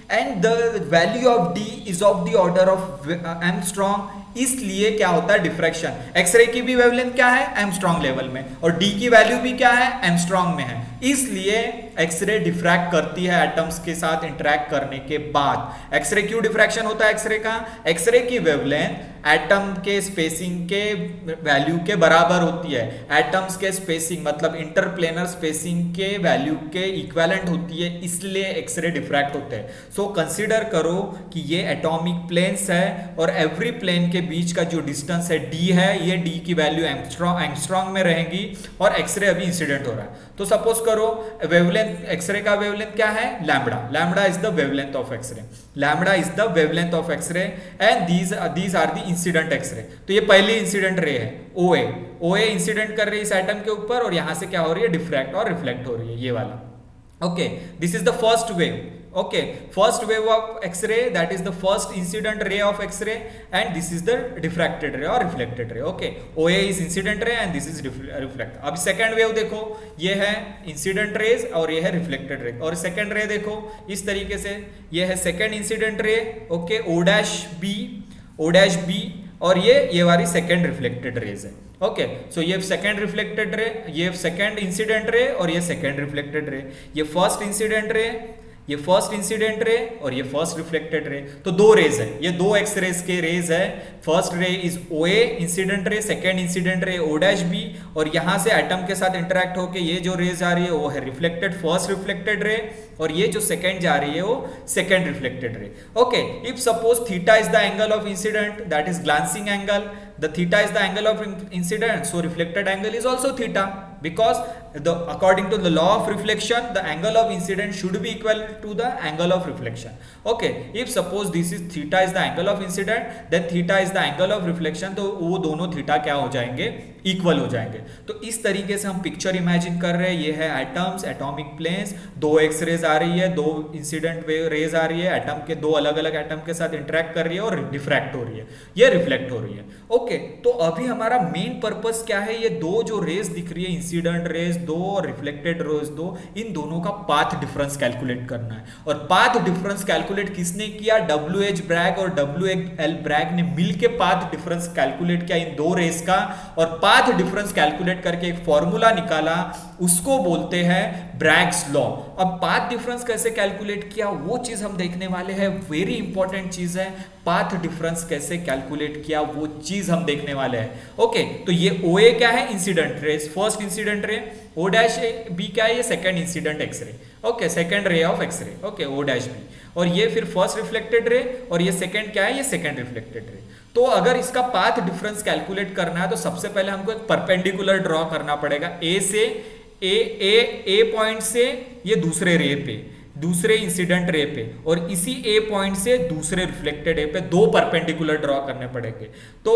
and the value of D is of the order of Armstrong, इसलिए क्या होता है? डिफ्रैक्शन। एक्सरे की भी वेवलेंथ क्या है? एंगस्ट्रॉम लेवल में, और डी की वैल्यू भी क्या है? एंगस्ट्रॉम में है, इसलिए एक्सरे डिफ्रैक्ट करती है एटम्स के साथ इंटरैक्ट करने के बाद। एक्सरे क्यों डिफ्रैक्शन होता है एक्सरे का? एक्सरे की वेवलेंथ एटम के स्पेसिंग के वैल्यू के बराबर होती है। एटम्स के स्पेसिंग मतलब इंटरप्लेनर स्पेसिंग के वैल्यू के इक्विवेलेंट होती है, इसलिए एक्सरे डिफ्रैक्ट होते हैं। सो कंसीडर करो कि ये एटॉमिक प्लेन्स है और एवरी प्लेन के बीच का जो डिस्टेंस है डी है, ये डी की वैल्यू एंगस्ट्रॉम में रहेगी और एक्सरे अभी इंसिडेंट हो रहा है। तो सपोज करो वेवलेंथ, एक्सरे का वेवलेंथ क्या है? Lambda. Lambda is the wavelength of X-ray, lambda is the wavelength of X-ray and these are the incident X-ray. तो ये पहली इंसिडेंट रे है OA। OA इंसिडेंट कर रही है इस एटम के ऊपर और यहां से क्या हो रही है? डिफ्रैक्ट और रिफ्लेक्ट हो रही है, ये वाला। Okay, this is the first wave. Okay, first wave of X-ray, that is the first incident ray of X-ray, and this is the diffracted ray or reflected ray. Okay, OA is incident ray and this is reflect. अब second wave देखो, ये है incident rays और ये है reflected ray। और second ray देखो इस तरीके से, ये है second incident ray, okay, O-B, और ये वाली second reflected rays है। ओके, सो ये सेकंड रिफ्लेक्टेड रे, ये सेकंड इंसिडेंट रे और ये सेकंड रिफ्लेक्टेड रे, ये फर्स्ट इंसिडेंट रे, ये फर्स्ट इंसिडेंट रे और ये फर्स्ट रिफ्लेक्टेड रे। तो दो रेज है, ये दो एक्स रेज के रेज है। First ray is OA incident ray, second incident ray O-B, और यहां से एटम के साथ इंटरेक्ट होके ये जो रेज आ रही है वो है रिफ्लेक्टेड, फर्स्ट रिफ्लेक्टेड रे, और ये जो सेकंड जा रही है वो second reflected ray. Okay, if suppose theta is the angle of incident, that is glancing angle, the theta is the angle of incident, so reflected angle is also theta, because according to the law of reflection the angle of incident should be equal to the angle of reflection. Okay, if suppose this is theta is the angle of incident, then theta is the angle of reflection, तो वो दोनों थीटा क्या हो जाएंगे? इक्वल हो जाएंगे। तो इस तरीके से हम पिक्चर इमेजिन कर रहे हैं। ये है एटम्स, एटॉमिक प्लेन्स, दो एक्स रेज आ रही है, दो इंसिडेंट रेज आ रही है, एटम के दो अलग अलग एटम के साथ इंटरेक्ट कर रही है और डिफ्रैक्ट हो रही है, ये रिफ्लेक्ट हो रही है। ओके, तो अभी हमारा मेन पर्पस क्या है? ये दो जो रेज दिख रही है, इंसिडेंट रेज दो और रिफ्लेक्टेड रेज दो, इन दोनों का पाथ डिफरेंस कैलकुलेट करना है। और पाथ डिफरेंस कैलकुलेट किसने किया? WH ब्रैग और WL ब्रैग ने मिलके पाथ डिफरेंस कैलकुलेट किया इन दो रेज का, और पाथ डिफरेंस कैलकुलेट करके एक फॉर्मूला निकाला, उसको बोलते हैं ब्रैग्स लॉ। अब पाथ डिफरेंस कैसे कैलकुलेट किया वो चीज हम देखने वाले हैं, वेरी इंपॉर्टेंट चीज है। पाथ डिफरेंस कैसे कैलकुलेट किया वो चीज हम देखने वाले हैं। ओके, तो ये OA क्या है? Incident ray, first incident ray, O-B क्या है? ये second incident X-ray. Okay, second ray of X-ray. Okay, O-B, और ये फिर फर्स्ट रिफ्लेक्टेड रे, और ये सेकंड क्या है? ये सेकंड रिफ्लेक्टेड रे। तो अगर इसका पाथ डिफरेंस कैलकुलेट करना है तो सबसे पहले हमको एक परपेंडिकुलर ड्रॉ करना पड़ेगा। ए से ए पॉइंट से ये दूसरे रे पे, दूसरे इंसिडेंट रे पे, और इसी ए पॉइंट से दूसरे रिफ्लेक्टेड रे पे दो परपेंडिकुलर ड्रॉ करने पड़ेंगे। तो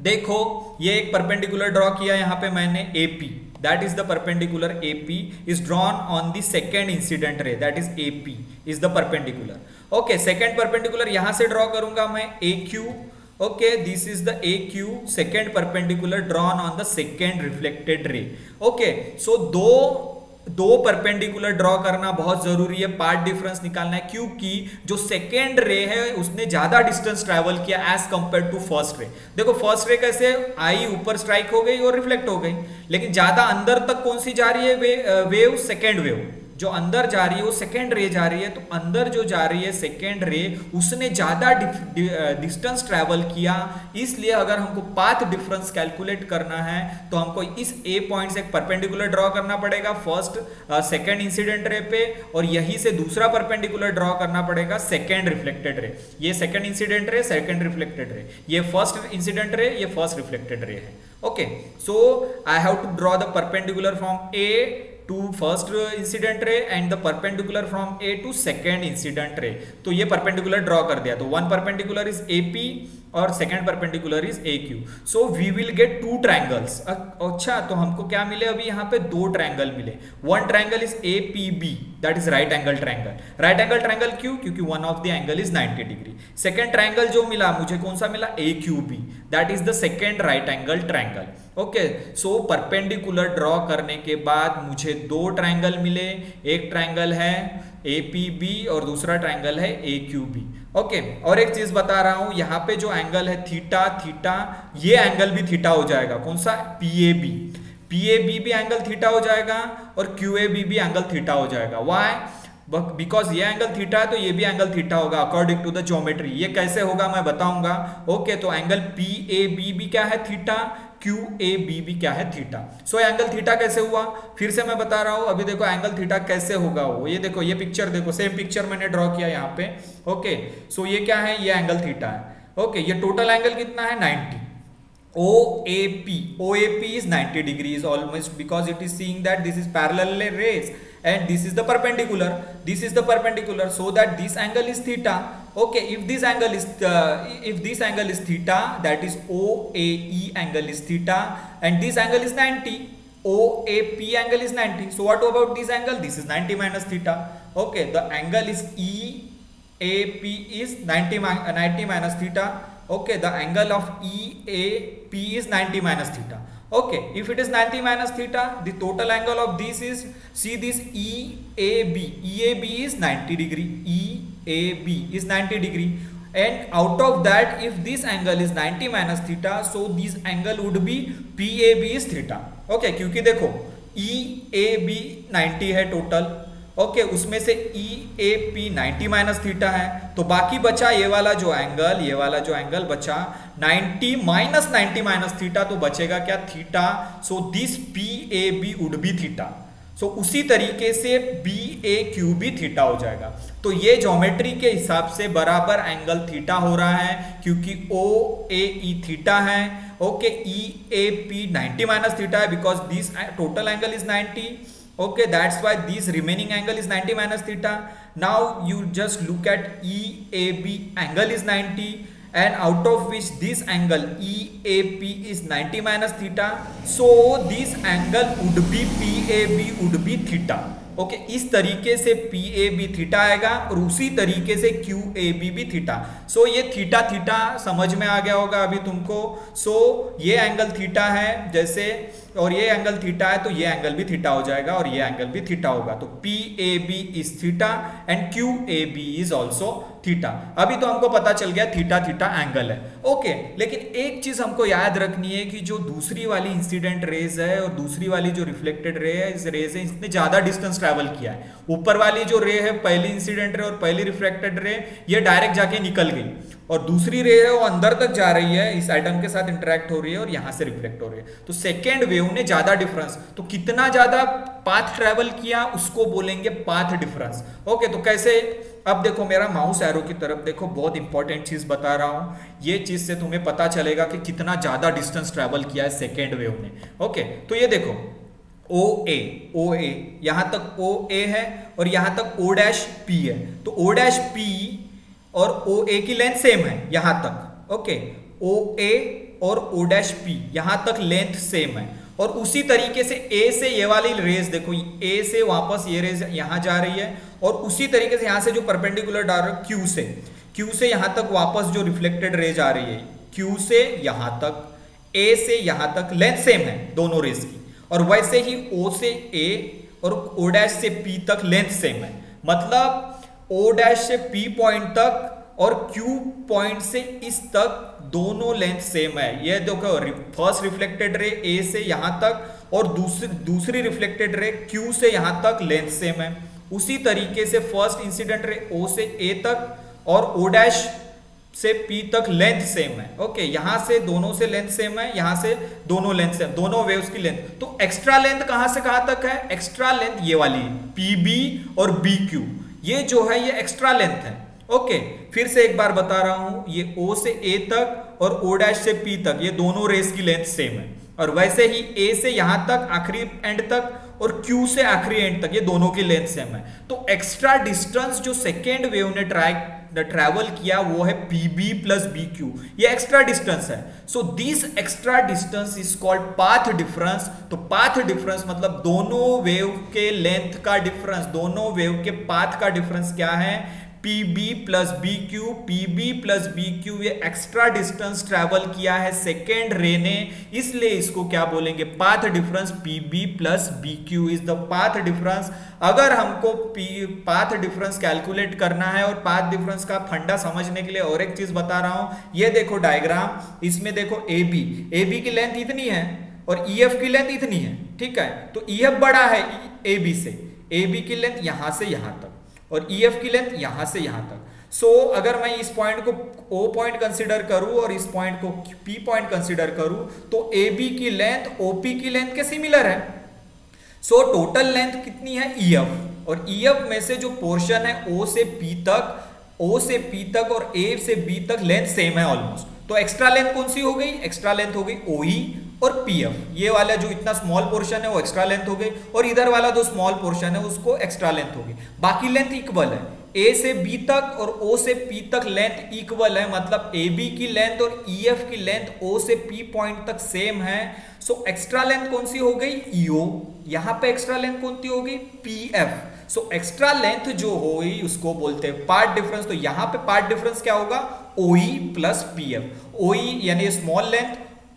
देखो, ये एक परपेंडिकुलर ड्रॉ किया यहाँ पे मैंने AP, that is the perpendicular AP is drawn on the second incident ray, that is AP is the perpendicular. Okay, second perpendicular यहां से ड्रॉ करूंगा मैं AQ। Okay, this is the AQ, second perpendicular drawn on the second reflected ray. Okay, so दो परपेंडिकुलर ड्रॉ करना बहुत जरूरी है, पार्ट डिफरेंस निकालना है, क्योंकि जो सेकेंड रे है उसने ज्यादा डिस्टेंस ट्रैवल किया as compare to first ray. देखो फर्स्ट रे कैसे आई ऊपर स्ट्राइक हो गई और रिफ्लेक्ट हो गई, लेकिन ज्यादा अंदर तक कौन सी जा रही है वेव, सेकेंड वेव जो अंदर जा रही है वो सेकेंड रे जा रही है। तो अंदर जो जा रही है सेकेंड रे उसने ज्यादा डिस्टेंस ट्रैवल किया, इसलिए अगर हमको पाथ डिफरेंस कैलकुलेट करना है तो हमको इस ए पॉइंट से एक परपेंडिकुलर ड्रॉ करना पड़ेगा फर्स्ट सेकेंड इंसिडेंट रे पे, और यहीं से दूसरा परपेंडिकुलर ड्रॉ करना पड़ेगा सेकेंड रिफ्लेक्टेड रे। ये second incident ray, second reflected ray, ये फर्स्ट इंसिडेंट रे, ये फर्स्ट रिफ्लेक्टेड रे है। Okay, so I have to draw the perpendicular from A to first incident ray and the perpendicular from A to second incident ray। तो ये perpendicular draw कर दिया, तो one perpendicular is AP और second perpendicular is AQ। so we will get two triangles। अच्छा, तो हमको क्या मिले अभी यहाँ पे दो ट्रायंगल मिले। one triangle is APB, that is right angle triangle। right angle triangle क्यों? क्योंकि one of the angle is 90 degree। second triangle जो मिला मुझे कौन सा मिला? AQB, that is the second right angle triangle। Okay, so perpendicular draw करने के बाद मुझे दो ट्रायंगल मिले, एक ट्रायंगल है APB और दूसरा ट्रायंगल है AQB। ओके, और एक चीज बता रहा हूं, यहाँ पे जो एंगल है थीटा, थीटा, ये एंगल भी थीटा हो जाएगा। कौन सा? PAB। PAB भी एंगल थीटा हो जाएगा और QAB भी एंगल थीटा हो जाएगा। व्हाई? बिकॉज ये एंगल थीटा है तो ये भी एंगल थीटा होगा अकॉर्डिंग टू द ज्योमेट्री। ये कैसे होगा मैं बताऊंगा। ओके, तो एंगल PAB भी क्या है? थीटा। QAB भी क्या है? थीटा। सो एंगल थीटा कैसे हुआ? फिर से मैं बता रहा हूं, अभी देखो एंगल थीटा कैसे होगा वो। ये देखो, ये पिक्चर देखो, सेम पिक्चर मैंने ड्रॉ किया यहाँ पे। ओके, सो ये क्या है? ये एंगल थीटा है। ओके, ये टोटल एंगल कितना है? 90। OAP is 90 degrees almost, because it is seeing that this is parallel rays and this is the perpendicular, this is the perpendicular, so that this angle is theta। okay, if this angle is theta, that is OAE angle is theta and this angle is 90, OAP angle is 90। so what about this angle? This is 90 minus theta। okay, the angle is EAP is 90 minus theta। okay, the angle of EAP is 90 minus theta। okay, if it is 90 minus theta, the total angle of this is, see this EAB is 90 degree, EAB is 90 degree, and out of that if this angle is 90 minus theta, so this angle would be PAB is theta। okay, क्योंकि देखो EAB 90 है टोटल, ओके, उसमें से EAP 90 माइनस थीटा है, तो बाकी बचा ये वाला जो एंगल बचा 90 माइनस 90 माइनस थीटा, तो बचेगा क्या? Theta. So this PAB would be theta. So उसी तरीके से BAQ भी थीटा हो जाएगा। तो ये ज्योमेट्री के हिसाब से बराबर एंगल थीटा हो रहा है, क्योंकि OAE थीटा है। ओके, EAP 90 माइनस थीटा है, because this total angle is 90। okay, that's why this remaining angle is 90 minus theta। now you just look at EAB angle is 90, and out of which this angle EAP is 90 minus theta, so this angle would be PAB would be theta। Okay, इस तरीके से PAB थीटा आएगा और उसी तरीके से QAB भी थीटा। सो ये थीटा थीटा समझ में आ गया होगा अभी तुमको। सो ये एंगल थीटा है जैसे, और ये एंगल थीटा है तो ये एंगल भी थीटा हो जाएगा और ये एंगल भी थीटा होगा। तो PAB is theta and QAB is also theta. अभी तो हमको पता चल गया थीटा थीटा एंगल है। ओके, लेकिन एक चीज हमको याद रखनी है कि जो दूसरी वाली इंसिडेंट रेज है और दूसरी वाली जो रिफ्लेक्टेड रे है, इस रेज है इसने ज्यादा डिस्टेंस ट्रैवल किया है। ऊपर वाली जो रे है, पहली इंसिडेंट रे और पहली रिफ्लेक्टेड रे, ये डायरेक्ट जाके निकल गई, और दूसरी रे है वो अंदर तक जा रही है, इस एटम के साथ इंटरेक्ट हो रही है और यहां से रिफ्लेक्ट हो रही है। तो सेकेंड वेव ने ज्यादा डिफरेंस, तो कितना ज्यादा पाथ ट्रैवल किया उसको बोलेंगे पाथ डिफरेंस। ओके, तो कैसे? अब देखो मेरा माउस एरो की तरफ देखो, बहुत इंपॉर्टेंट चीज बता रहा हूं, ये चीज से तुम्हें पता चलेगा कि कितना ज्यादा डिस्टेंस ट्रैवल किया है सेकेंड वेव ने। ओके, तो ये देखो OA यहां तक OA है और यहां तक O' P है, तो O' P और OA की लेंथ सेम है यहां तक। ओके, OA और O' P यहां तक लेंथ सेम है, और उसी तरीके से A से ये वाली रेज देखो, A से वापस ये रेज यहां जा रही है, और उसी तरीके से यहां से जो परपेंडिकुलर डाल रहा है Q से यहां तक वापस जो रिफ्लेक्टेड रेज आ रही है Q से यहां तक, A से यहां तक लेंथ सेम है दोनों रेस की, और वैसे ही O से A और O डैश से P तक लेंथ सेम है। मतलब O डैश से P पॉइंट तक और Q पॉइंट से इस तक दोनों लेंथ सेम है। ये देखो फर्स्ट रिफ्लेक्टेड रे A से यहां तक और दूसरी रिफ्लेक्टेड रे Q से यहां तक लेंथ सेम है। उसी तरीके से फर्स्ट इंसिडेंट रे O से A तक और O डैश से P तक लेंथ सेम है। ओके, यहां से दोनों से लेंथ सेम है, यहां से दोनों लेंथ सेम, दोनों वेव्स की लेंथ। तो एक्स्ट्रा लेंथ कहां से कहां तक है? एक्स्ट्रा लेंथ ये वाली PB और BQ, ये जो है ये एक्स्ट्रा लेंथ है। ओके, फिर से एक बार बता रहा हूं, ये O से A तक और O डैश से P तक ये दोनों रेस की लेंथ सेम है, और वैसे ही A से यहां तक आखिरी एंड तक और Q से आखिरी एंड तक ये दोनों की लेंथ सेम है। तो एक्स्ट्रा डिस्टेंस जो सेकेंड वेव ने ट्रैवल किया वो है PB प्लस BQ, ये एक्स्ट्रा डिस्टेंस है। So this extra distance is called path difference. तो पाथ डिफरेंस मतलब दोनों वेव के लेंथ का डिफरेंस, दोनों वेव के पाथ का डिफरेंस क्या है? PB plus BQ, PB plus BQ, ये एक्स्ट्रा डिस्टेंस ट्रैवल किया है सेकेंड रे ने, इसलिए इसको क्या बोलेंगे? Path difference. PB plus BQ is the path difference. अगर हमको पाथ डिफरेंस कैलकुलेट करना है और पाथ डिफरेंस का फंडा समझने के लिए और एक चीज बता रहा हूं, ये देखो डायग्राम, इसमें देखो AB की लेंथ इतनी है और EF की लेंथ इतनी है, ठीक है? तो EF बड़ा है AB से, AB की लेंथ यहां से यहां तक और EF की लेंथ यहां से यहां तक। सो अगर मैं इस पॉइंट को O पॉइंट कंसीडर करूं और इस पॉइंट को P पॉइंट कंसीडर करूं तो AB की लेंथ OP की लेंथ के सिमिलर है। सो टोटल लेंथ कितनी है? EF, और EF में से जो पोर्शन है O से P तक और A से B तक लेंथ सेम है ऑलमोस्ट। तो एक्स्ट्रा लेंथ कौन सी हो गई? एक्स्ट्रा लेंथ हो गई OE और PF। ये वाला जो इतना स्मॉल पोर्शन है वो एक्स्ट्रा लेंथ हो गई, और इधर वाला जो स्मॉल पोर्शन है उसको एक्स्ट्रा लेंथ हो गई। बाकी लेंथ इक्वल है, A से B तक और O से P तक लेंथ इक्वल है, मतलब AB की लेंथ और EF की लेंथ O से P पॉइंट तक सेम है। सो एक्स्ट्रा लेंथ कौन सी हो गई? EO। यहां पे एक्स्ट्रा लेंथ कौन सी हो गई? PF। सो एक्स्ट्रा लेंथ जो होगी उसको बोलते हैं पार्ट डिफरेंस। तो यहां पे पार्ट डिफरेंस क्या होगा? OE plus PF। OE यानी स्मॉल लेंथ,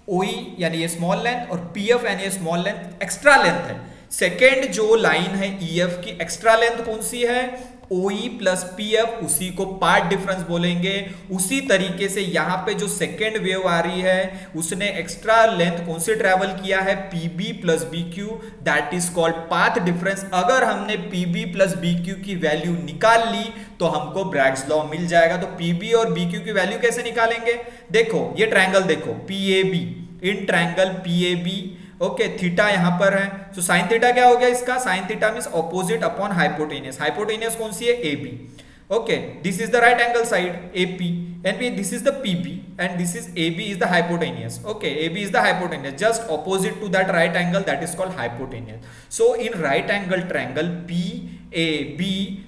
OE यानी ये स्मॉल लेंथ, और PF यानी ये स्मॉल लेंथ एक्स्ट्रा लेंथ है। सेकेंड जो लाइन है EF की एक्स्ट्रा लेंथ कौन सी है? OE प्लस PF, उसी को पार्ट डिफरेंस बोलेंगे। उसी तरीके से यहाँ पे जो सेकेंड वेव आ रही है उसने एक्स्ट्रा लेंथ कौन से ट्रेवल किया है? PB plus BQ, that is called path difference. अगर हमने PB प्लस BQ की वैल्यू निकाल ली तो हमको ब्रैग्स लॉ मिल जाएगा। तो PB और BQ की वैल्यू कैसे निकालेंगे? देखो ये ट्रायंगल देखो PAB, in triangle PAB, okay, theta यहां पर है। तो साइन थीटा क्या हो गया इसका? Sign theta means opposite upon hypotenuse. Hypotenuse कौन सी है? AB। Okay, this is the right angle side AP and this is the PB and this is AB is the hypotenuse. Okay, AB is the hypotenuse, just opposite to that right angle, that is called hypotenuse. So in right angle triangle PAB,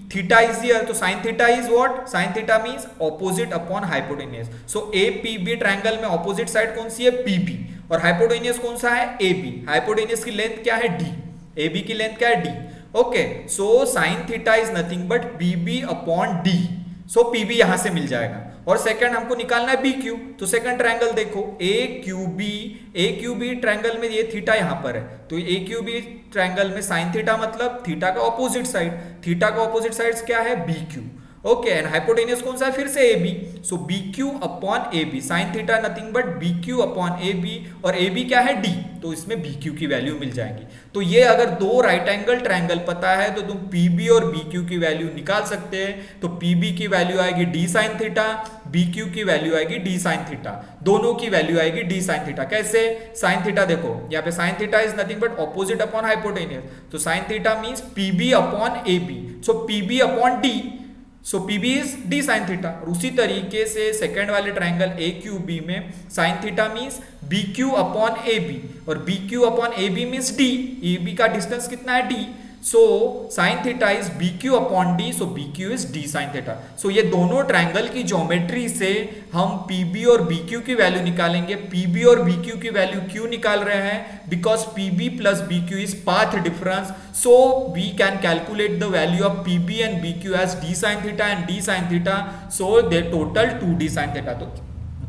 theta is here, so sin theta is what? Sin theta means opposite upon hypotenuse. So APB triangle में opposite side कौन सी है? PB, और hypotenuse कौन सा है? AB। hypotenuse की लेंथ क्या है? D। AB की लेंथ क्या है? D। Okay, so sin theta is nothing but PB upon D। So PB यहां से मिल जाएगा, और सेकंड हमको निकालना है BQ। तो सेकंड ट्रायंगल देखो AQB ट्रायंगल में ये थीटा यहां पर है, तो AQB ट्रायंगल में साइन थीटा मतलब थीटा का ऑपोजिट साइड, थीटा का ऑपोजिट साइड क्या है? BQ। ओके, एंड हाइपोटेनियस कौन सा है? फिर से AB। So BQ upon AB, sine theta nothing but BQ upon AB, और AB क्या है? D, तो इसमें BQ की वैल्यू मिल जाएगी। तो ये अगर दो राइट एंगल ट्रायंगल पता है तो तुम PB और BQ की वैल्यू निकाल सकते हैं। तो PB की वैल्यू आएगी D साइन थीटा, BQ की वैल्यू आएगी D साइन थीटा, दोनों की वैल्यू आएगी D साइन थीटा। कैसे? साइन थीटा देखो यहाँ पे sine theta is nothing but opposite upon hypotenuse, तो sine theta means PB upon AB, so PB upon D, so PB is D sine theta. और उसी तरीके से सेकेंड वाले ट्रायंगल AQB में sine theta means BQ upon AB, और BQ upon AB means D। AB का डिस्टेंस कितना है? D। So sine theta is BQ upon D, so BQ is D sine theta. So ये दोनों ट्रायंगल की ज्योमेट्री से हम PB और BQ की वैल्यू निकालेंगे। PB और BQ की वैल्यू क्यों निकाल रहे हैं? Because PB plus BQ is path difference, so we can calculate the value of PB and BQ as D sine theta and D sine theta, so they total 2D sine theta.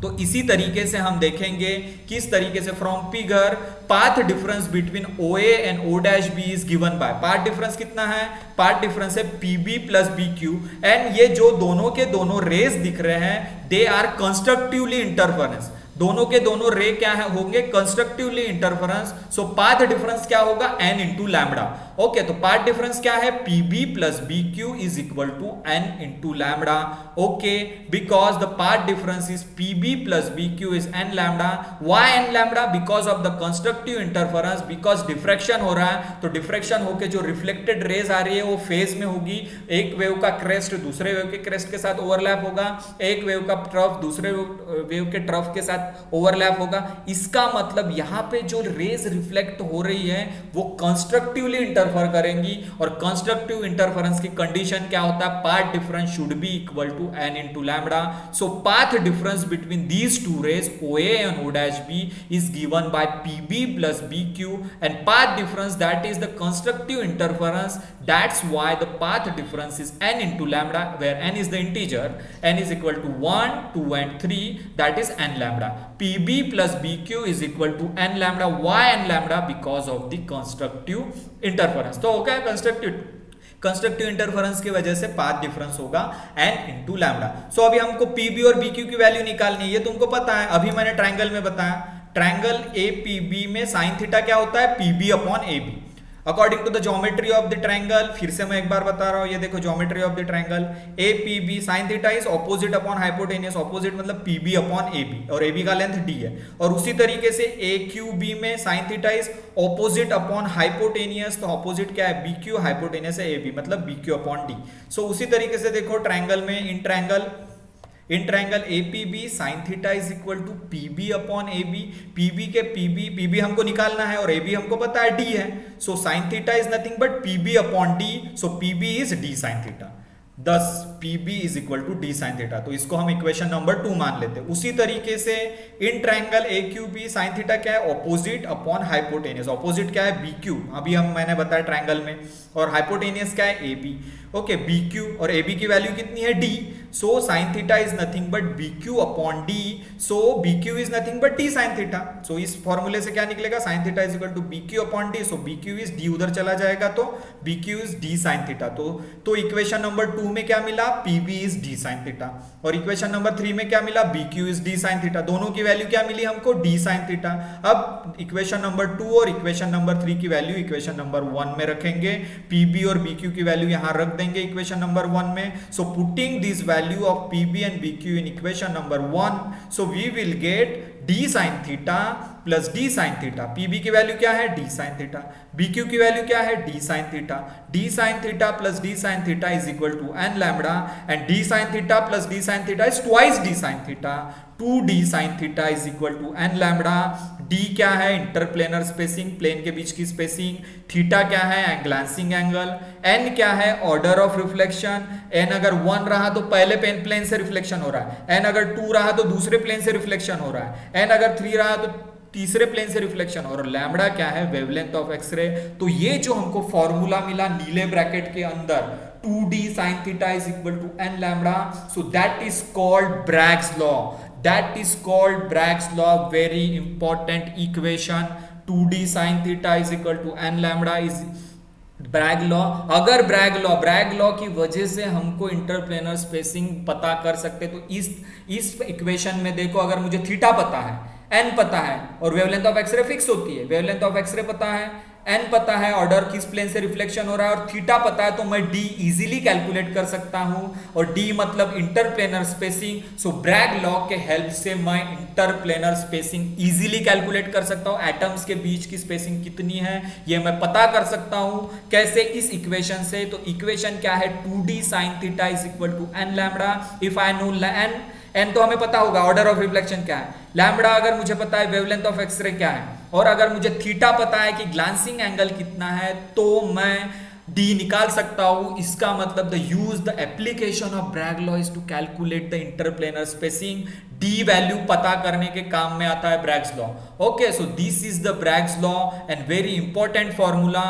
तो तो इसी तरीके से हम देखेंगे किस तरीके से from figure path difference between OA and O' B is given by, path difference कितना है, पाथ डिफरेंस है PB प्लस BQ एंड ये जो दोनों के दोनों रेस दिख रहे हैं दे आर कंस्ट्रक्टिवली इंटरफेरेंस, दोनों के दोनों रे क्या है होंगे constructively interference, so path difference क्या होगा n इंटू लैम्बडा। ओके, तो पाथ डिफरेंस क्या है PB plus BQ is equal to n into lambda. Okay, because the path difference is PB plus BQ is n lambda. Why n lambda? Because of the constructive interference, because diffraction हो रहा है, तो डिफ्रैक्शन होके जो रिफ्लेक्टेड रेज आ रही है वो फेज में होगी, एक वेव का क्रेस्ट दूसरे वेव के क्रेस्ट के साथ ओवरलैप होगा, एक वेव का ट्रफ दूसरे वेव के ट्रफ के साथ ओवरलैप होगा। इसका मतलब यहाँ पे जो रेज रिफ्लेक्ट हो रही है वो कंस्ट्रक्टिवली इंटरफेयर करेंगी, और कंस्ट्रक्टिव इंटरफेरेंस की कंडीशन क्या होता है, path difference should be equal to n into lambda. So path difference between these two rays OA and O' B is given by PB plus BQ and path difference that is the constructive interference, that's why the path difference is n into lambda where n is the integer, n is equal to 1, 2 and 3, that is n lambda. PB plus BQ is equal to n lambda. Why n lambda? Because of the constructive interference. तो हो गया कंस्ट्रक्टिव इंटरफेरेंस की वजह से पाथ डिफरेंस होगा n इंटू लैम्बडा। सो अभी हमको PB और BQ की वैल्यू निकालनी है, ये तुमको पता है, अभी मैंने ट्रायंगल में बताया, ट्रायंगल APB में साइन थीटा क्या होता है, PB upon AB according to the geometry of the triangle. फिर से मैं एक बार बता रहा हूं, ये देखो geometry of the triangle APB sine theta is opposite upon hypotenuse, opposite मतलब PB अपॉन AB और AB का लेंथ D है, और उसी तरीके से AQB में sine theta is opposite upon hypotenuse, तो ऑपोजिट क्या है BQ, हाइपोटेनियस है AB मतलब BQ अपॉन D। सो उसी तरीके से देखो ट्रायंगल में in triangle APB sine theta is equal to PB upon AB, PB के PB हमको निकालना है और AB हमको पता है D है, so sine theta is nothing but PB upon D, so PB is D sine theta, thus PB is equal to D sine theta. तो इसको हम इक्वेशन नंबर 2 मान लेते हैं। उसी तरीके से in triangle AQB sign theta क्या है, ऑपोजिट अपॉन हाइपोटेनियस, ऑपोजिट क्या है BQ, अभी मैंने बताया ट्रायंगल में, और हाइपोटेनियस क्या है AB। ओके, BQ और AB की वैल्यू कितनी है D, so sine theta is nothing but BQ upon D, so BQ is nothing but D sine theta. So इस फॉर्मूले से क्या निकलेगा, sine theta is equal to BQ upon D, so BQ is D उधर चला जाएगा तो BQ is D sine theta. तो इक्वेशन नंबर 2 में क्या मिला, PB is D sine theta, और इक्वेशन नंबर 3 में क्या मिला, BQ is D sine theta. दोनों की वैल्यू क्या मिली हमको, D साइन थीटा। अब इक्वेशन नंबर 2 और इक्वेशन नंबर 3 की वैल्यू इक्वेशन नंबर 1 में रखेंगे, PB और BQ की वैल्यू यहां रख देंगे इक्वेशन नंबर 1 में। So putting this value of PB and BQ in equation number 1, so we will get D sin theta plus D sin theta. PB की वैल्यू क्या है, D sin थीटा, BQ की वैल्यू क्या है, D sin theta. D sin theta plus D sin theta is equal to n lambda, and D sin theta plus D sin theta is twice D sin theta, 2D sin theta is equal to n lambda. D क्या है, इंटरप्लेनर स्पेसिंग, प्लेन के बीच की स्पेसिंग, थीटा क्या है, ग्लांसिंग एंगल, n क्या है, ऑर्डर ऑफ रिफ्लेक्शन, n अगर 1 रहा तो पहले प्लेन से रिफ्लेक्शन हो रहा है, n अगर 2 रहा तो दूसरे प्लेन से रिफ्लेक्शन हो रहा है, n अगर 3 रहा तो तीसरे प्लेन से रिफ्लेक्शन, और लैम्बडा क्या है, वेवलेंथ ऑफ एक्सरे। तो ये जो हमको फॉर्मूला मिला नीले ब्रैकेट के अंदर, 2D sin theta is equal to n lambda, so that is called Bragg's law, that is called Bragg's law, very important equation, 2D sin theta is equal to n lambda is Bragg law. अगर ब्रैग लॉ की वजह से हमको इंटरप्लेनर स्पेसिंग पता कर सकते, तो इस इक्वेशन में देखो, अगर मुझे थीटा पता है, n पता है, और वेवलेंथ ऑफ एक्सरे फिक्स होती है, वेवलेंथ ऑफ एक्सरे पता है, n पता है, ऑर्डर किस प्लेन से रिफ्लेक्शन हो रहा है, और थीटा पता है, तो मैं d इजीली कैलकुलेट कर सकता हूं, और d मतलब इंटरप्लेनर स्पेसिंग। सो ब्रैग लॉ के हेल्प से मैं इंटरप्लेनर स्पेसिंग इजीली कैलकुलेट कर सकता हूं, एटम्स के बीच की स्पेसिंग कितनी है ये मैं पता कर सकता हूं। कैसे, इस इक्वेशन से। तो इक्वेशन क्या है, 2D sin theta is equal to n lambda. If I know n तो हमें पता होगा ऑर्डर ऑफ रिफ्लेक्शन क्या है, लैम्बडा अगर मुझे पता है वेवलेंथ ऑफ एक्सरे क्या है, और अगर मुझे थीटा पता है कि ग्लांसिंग एंगल कितना है, तो मैं डी निकाल सकता हूं, इसका मतलब the use the application of Bragg law is to calculate the interplanar spacing. D value पता करने के काम में आता है Bragg's law. Okay, so this is the Bragg's law and very important formula.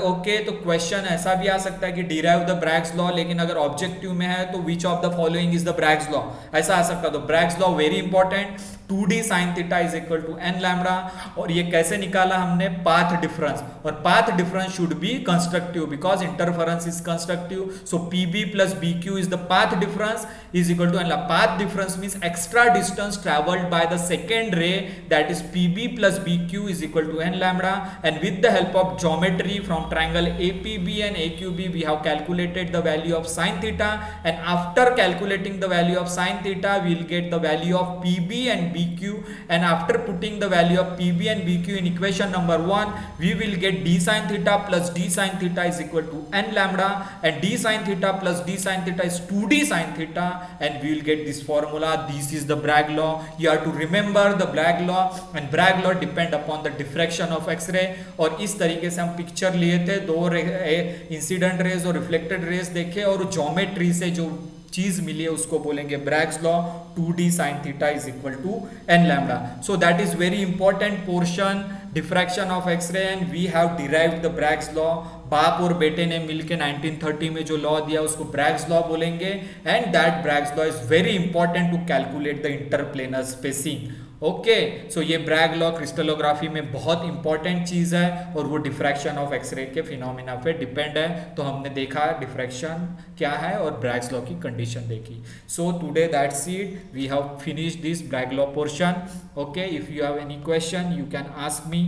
Okay, तो क्वेश्चन ऐसा भी आ सकता है कि डिराइव द ब्रैग्स लॉ, लेकिन अगर ऑब्जेक्टिव में है तो which of the following is the Bragg's law, ऐसा आ सकता है। तो Bragg's law very important, 2d sin theta is equal to n lambda. और ये कैसे निकाला हमने, पाथ डिफरेंस, और path difference should be constructive because interference is constructive. So pb plus bq is the path difference is equal to n। Path difference means extra distance traveled by the second ray, that is pb plus bq is equal to n lambda. And with the help of geometry from triangle apb and aqb, we have calculated the value of sin theta, and after calculating the value of sin theta we will get the value of pb and bq, and after putting the value of pb and bq in equation number 1 we will get d sin theta plus d sin theta is equal to n lambda, and d sin theta plus d sin theta is 2d sin theta, and we will get this formula. This is the Bragg law. You have to remember the Bragg law, and Bragg law depend upon the diffraction of X-ray. और इस तरीके से हम पिक्चर लिए थे, दो इंसिडेंट रेज और रिफ्लेक्टेड रेज देखे, और ज्योमेट्री से जो चीज मिली है उसको बोलेंगे Bragg's law, 2d sin theta is equal to n lambda. So that is very important portion, diffraction of X-ray, and we have derived the Bragg's law. बाप और बेटे ने मिलकर 1930 में जो लॉ दिया उसको ब्रैग्स लॉ बोलेंगे, and that Bragg's law is very important to calculate the interplanar spacing. Okay, so ये ब्रैग लॉ क्रिस्टलोग्राफी में बहुत इंपॉर्टेंट चीज है, और वो डिफ्रैक्शन ऑफ एक्सरे के फिनोमिना पे डिपेंड है. तो हमने देखा डिफ्रैक्शन क्या है और ब्रैग्स लॉ की कंडीशन देखी. So today that's it, we have finished this Bragg law portion. Okay, if you have any question you can ask me.